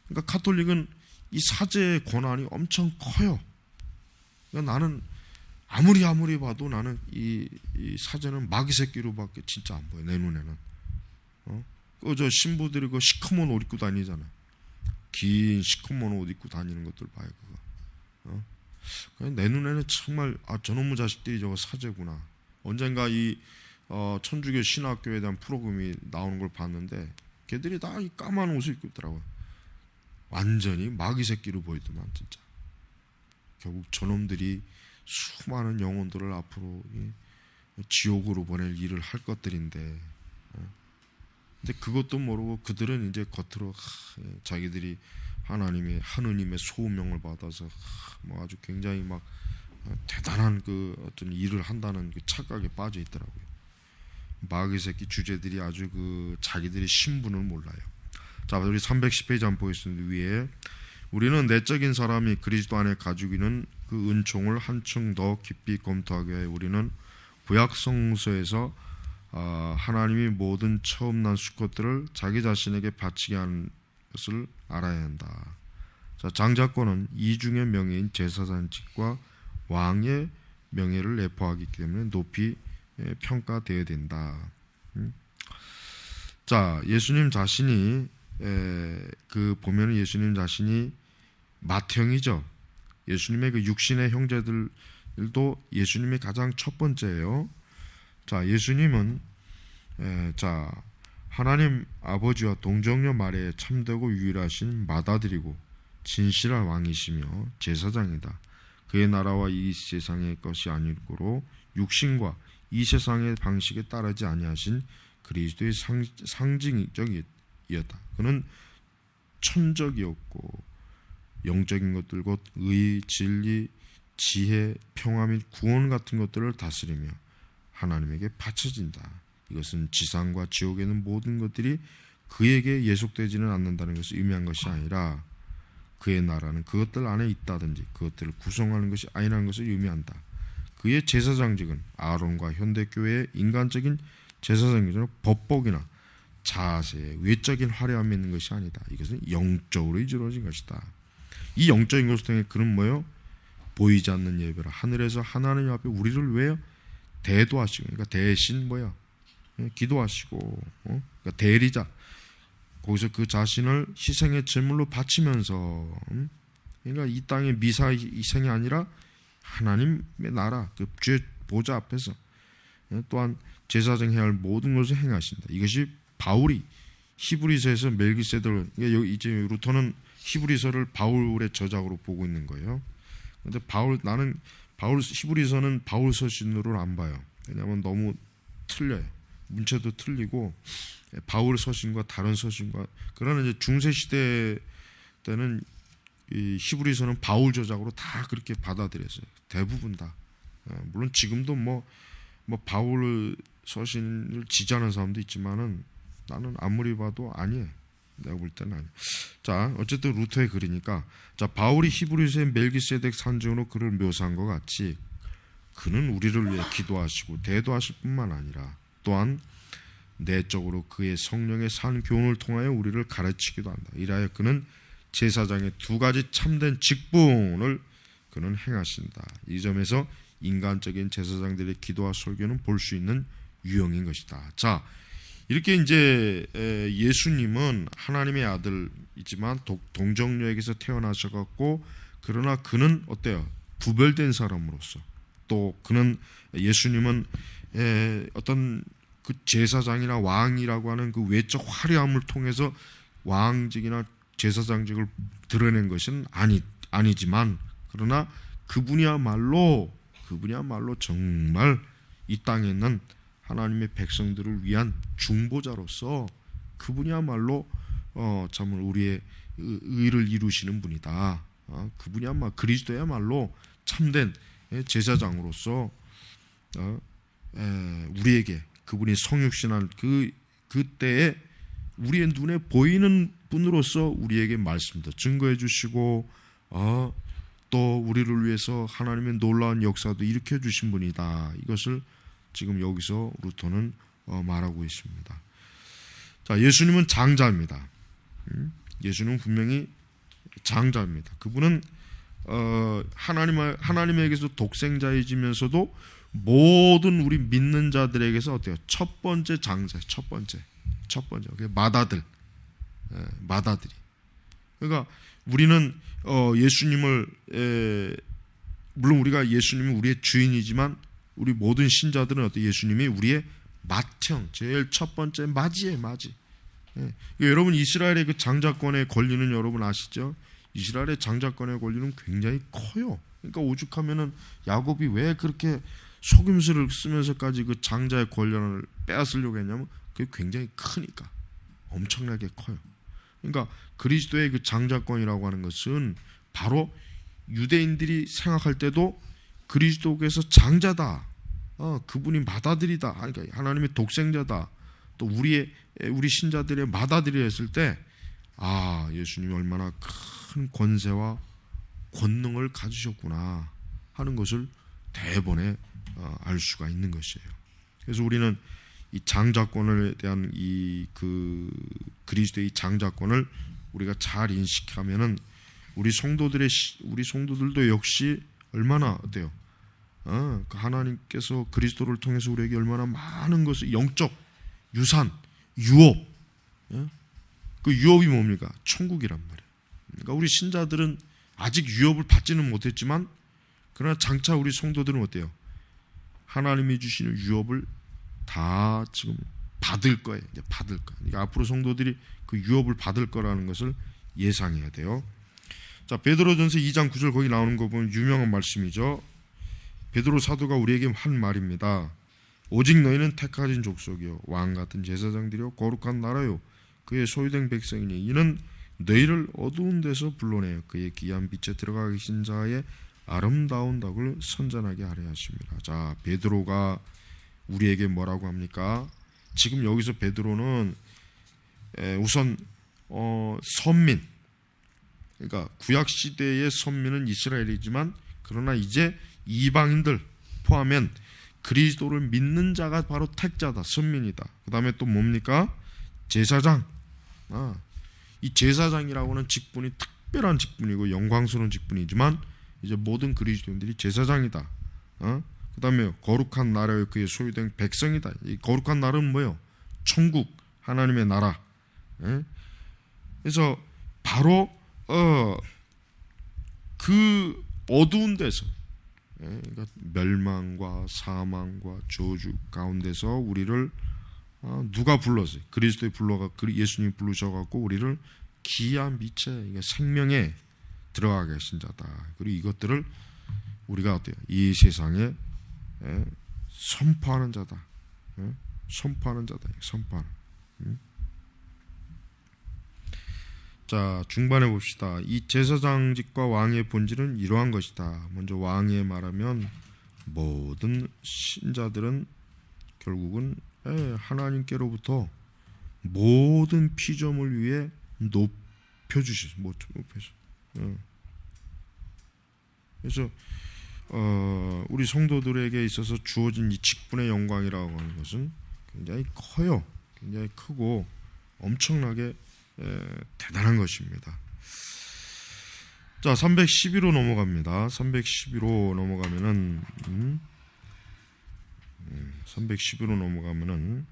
그러니까 가톨릭은 이 사제의 권한이 엄청 커요. 그러니까 나는 아무리 봐도 나는 이 사제는 마귀 새끼로밖에 진짜 안 보여. 내 눈에는. 저 신부들이 그 시커먼 옷 입고 다니잖아. 긴 시커먼 옷 입고 다니는 것들 봐요. 그거. 내 눈에는 정말 저놈의 자식들이 저거 사제구나. 언젠가 이 천주교 신학교에 대한 프로그램이 나오는 걸 봤는데 걔들이 다 이 까만 옷을 입고 있더라고요. 완전히 마귀 새끼로 보이더만 진짜. 결국 저놈들이 수많은 영혼들을 앞으로 지옥으로 보낼 일을 할 것들인데, 근데 그것도 모르고 그들은 이제 겉으로 자기들이 하느님의 소명을 받아서 아주 굉장히 막 대단한 그 어떤 일을 한다는 그 착각에 빠져 있더라고요. 마귀 새끼 주제들이 아주 그 자기들의 신분을 몰라요. 자, 우리 310페이지 한번 보겠습니다. 위에 우리는 내적인 사람이 그리스도 안에 가지고 있는 그 은총을 한층 더 깊이 검토하기 위해 우리는 구약 성서에서 하나님이 모든 처음 난 수컷들을 자기 자신에게 바치게 하는 것을 알아야 한다. 자, 장자권은 이중의 명예인 제사장직과 왕의 명예를 내포하기 때문에 높이 평가되어야 된다. 자, 예수님 자신이 보면은 예수님 자신이 맏형이죠. 예수님의 그 육신의 형제들도 예수님이 가장 첫 번째예요. 자, 예수님은 하나님 아버지와 동정녀 마리아에 참되고 유일하신 맏아들이고 진실한 왕이시며 제사장이다. 그의 나라와 이 세상의 것이 아니고로 육신과 이 세상의 방식에 따르지 아니하신 그리스도의 상징적이었다. 그는 천적이었고 영적인 것들 곧 의, 진리, 지혜, 평화 및 구원 같은 것들을 다스리며 하나님에게 바쳐진다. 이것은 지상과 지옥에 있는 모든 것들이 그에게 예속되지는 않는다는 것을 의미한 것이 아니라 그의 나라는 그것들 안에 있다든지 그것들을 구성하는 것이 아니라는 것을 의미한다. 그의 제사장직은 아론과 현대교회의 인간적인 제사장직은 법복이나 자세, 외적인 화려함이 있는 것이 아니다. 이것은 영적으로 이루어진 것이다. 이 영적인 것을 통해 그는 뭐예요? 보이지 않는 예배라. 하늘에서 하나님 앞에 우리를 왜요? 대도하시고, 그러니까 대신 뭐야? 기도하시고, 그러니까 대리자. 거기서 그 자신을 희생의 제물로 바치면서, 그러니까 이 땅의 미사 희생이 아니라 하나님의 나라, 그 주의 보좌 앞에서 또한 제사장 해야 할 모든 것을 행하신다. 이것이 바울이 히브리서에서 멜기세덱을, 여기 이제 루터는 히브리서를 바울의 저작으로 보고 있는 거예요. 근데 나는 히브리서는 바울 서신으로 안 봐요. 왜냐하면 너무 틀려요. 문체도 틀리고 바울 서신과 다른 서신과, 그러나 이제 중세 시대 때는 이 히브리서는 바울 저작으로 다 그렇게 받아들였어요. 대부분 다. 물론 지금도 뭐 바울 서신을 지지하는 사람도 있지만은 나는 아무리 봐도 아니에요. 내가 볼 때는 아니에요. 자, 어쨌든 루터의 글이니까, 자, 바울이 히브리서의 멜기세덱 산증으로 그를 묘사한 것 같이 그는 우리를 위해 기도하시고 대도하실 뿐만 아니라 또한 내적으로 그의 성령의 산 교훈을 통하여 우리를 가르치기도 한다. 이라여 그는 제사장의 두 가지 참된 직분을 그는 행하신다. 이 점에서 인간적인 제사장들의 기도와 설교는 볼 수 있는 유형인 것이다. 자, 이렇게 이제 예수님은 하나님의 아들이지만 동정녀에게서 태어나셔갖고, 그러나 그는 어때요? 구별된 사람으로서, 또 그는 예수님은 어떤 그 제사장이나 왕이라고 하는 그 외적 화려함을 통해서 왕직이나 제사장직을 드러낸 것은 아니지만, 그러나 그분이야말로 정말 이 땅에 있는 하나님의 백성들을 위한 중보자로서 그분이야말로 참 우리의 의를 이루시는 분이다. 그분이야말로 그리스도야말로 참된 제사장으로서 우리에게 그분이 성육신한 그때에 우리의 눈에 보이는 분으로서 우리에게 말씀도 증거해 주시고, 또 우리를 위해서 하나님의 놀라운 역사도 일으켜 주신 분이다. 이것을 지금 여기서 루터는 말하고 있습니다. 자, 예수님은 장자입니다. 예수님은 분명히 장자입니다. 그분은 하나님에게서 독생자이지면서도 모든 우리 믿는 자들에게서 어때요? 첫 번째 장자, 첫 번째 마다들이. 그러니까 우리는 예수님을 물론 우리가 예수님은 우리의 주인이지만 우리 모든 신자들은 어때? 예수님이 우리의 맏형, 제일 첫 번째 맞이에요, 맞이. 여러분, 이스라엘의 그 장자권의 권리는 여러분 아시죠? 이스라엘의 장자권의 권리는 굉장히 커요. 그러니까 오죽하면은 야곱이 왜 그렇게 속임수를 쓰면서까지 그 장자의 권리를 빼앗으려고 했냐면 그게 굉장히 크니까, 엄청나게 커요. 그러니까 그리스도의 그 장자권이라고 하는 것은 바로 유대인들이 생각할 때도 그리스도께서 장자다, 그분이 맏아들이다, 그러니까 하나님의 독생자다, 또 우리 신자들의 맏아들이 했을 때, 예수님이 얼마나 큰 권세와 권능을 가지셨구나 하는 것을 대번에 알 수가 있는 것이에요. 그래서 우리는 이 장자권에 대한 그리스도의 장자권을 우리가 잘 인식하면은 우리 성도들도 역시 얼마나 어때요? 그 하나님께서 그리스도를 통해서 우리에게 얼마나 많은 것을, 영적 유산, 유업, 그 유업이 뭡니까? 천국이란 말이에요. 그러니까 우리 신자들은 아직 유업을 받지는 못했지만, 그러나 장차 우리 성도들은 어때요? 하나님이 주시는 유업을 다 지금 받을 거예요. 이제 받을 거. 그러니까 앞으로 성도들이 그 유업을 받을 거라는 것을 예상해야 돼요. 자, 베드로전서 2장 9절 거기 나오는 거 보면 유명한 말씀이죠. 베드로 사도가 우리에게 한 말입니다. 오직 너희는 택하신 족속이요 왕 같은 제사장들이요 거룩한 나라요 그의 소유된 백성이니 이는 너희를 어두운 데서 불러내어 그의 귀한 빛에 들어가 계신 자의 아름다운 덕을 선전하게 하려 하십니다. 자, 베드로가 우리에게 뭐라고 합니까? 지금 여기서 베드로는 우선 선민, 그러니까 구약 시대의 선민은 이스라엘이지만, 그러나 이제 이방인들 포함한 그리스도를 믿는 자가 바로 택자다, 선민이다. 그 다음에 또 뭡니까? 제사장. 이 제사장이라고는 직분이 특별한 직분이고 영광스러운 직분이지만 이제 모든 그리스도인들이 제사장이다. 그다음에 거룩한 나라의 그의 소유된 백성이다. 이 거룩한 나라는 뭐예요? 천국, 하나님의 나라. 그래서 바로 그 어두운 데서, 그러니까 멸망과 사망과 저주 가운데서 우리를 누가 불렀어요? 그리스도의 예수님이 부르셔갖고 우리를 기이한 빛의 생명에 들어가게 하신 자다. 그리고 이것들을 우리가 어때요? 이 세상에 선포하는 자다. 선포하는 자다. 선포하는. 자, 중반에 봅시다. 이 제사장직과 왕의 본질은 이러한 것이다. 먼저 왕에 말하면 모든 신자들은 결국은 하나님께로부터 모든 피조물 위에 높여주셔서 그래서 우리 성도들에게 있어서 주어진 이 직분의 영광이라고 하는 것은 굉장히 커요. 굉장히 크고 엄청나게 대단한 것입니다. 자, 312로 넘어갑니다. 312로 넘어가면은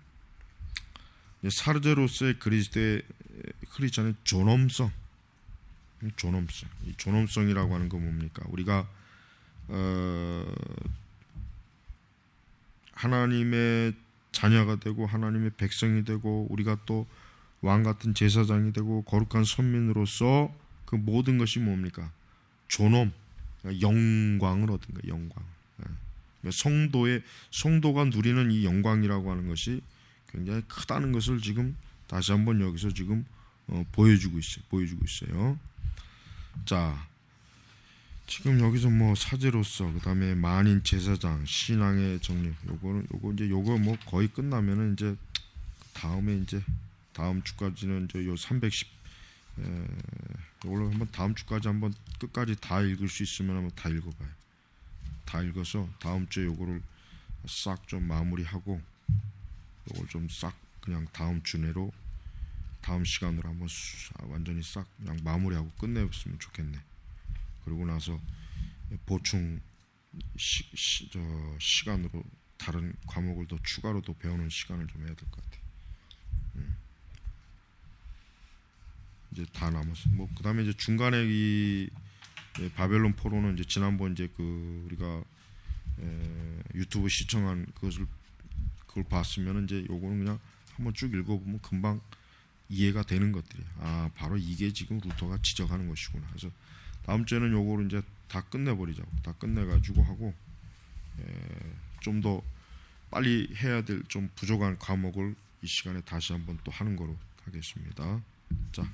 사르제로서의 그리스도의 크리스천의 존엄성. 이 존엄성이라고 하는 건 뭡니까? 우리가 하나님의 자녀가 되고 하나님의 백성이 되고 우리가 또 왕 같은 제사장이 되고 거룩한 선민으로서 그 모든 것이 뭡니까? 존엄, 영광을 얻은 거예요. 영광. 성도가 누리는 이 영광이라고 하는 것이 굉장히 크다는 것을 지금 다시 한번 여기서 지금 보여주고 있어요. 자, 지금 여기서 뭐 사제로서, 그다음에 만인 제사장, 신앙의 정립, 요거 뭐 거의 끝나면은 이제 다음에 이제 다음 주까지는 이제 요 310 이걸로 한번 다음 주까지 한번 끝까지 다 읽을 수 있으면 한번 다 읽어봐요. 다 읽어서 다음 주에 요거를 싹 좀 마무리하고 요걸 좀 싹 그냥 다음 주 내로 다음 시간으로 한번 완전히 싹 그냥 마무리하고 끝내봤으면 좋겠네. 그러고 나서 보충 시간으로 다른 과목을 더 추가로 더 배우는 시간을 좀 해야 될 것 같아. 이제 다 남았어. 뭐 그다음에 이제 중간에 이 바벨론 포로는 이제 지난번 이제 그 우리가 유튜브 시청한 그걸 봤으면 이제 요거는 그냥 한번 쭉 읽어보면 금방 이해가 되는 것들이야. 아, 바로 이게 지금 루터가 지적하는 것이구나. 그래서 다음 주에는 요거를 이제 다 끝내버리자고. 다 끝내가지고 하고 좀 더 빨리 해야 될 좀 부족한 과목을 이 시간에 다시 한번 또 하는 거로 하겠습니다. 자.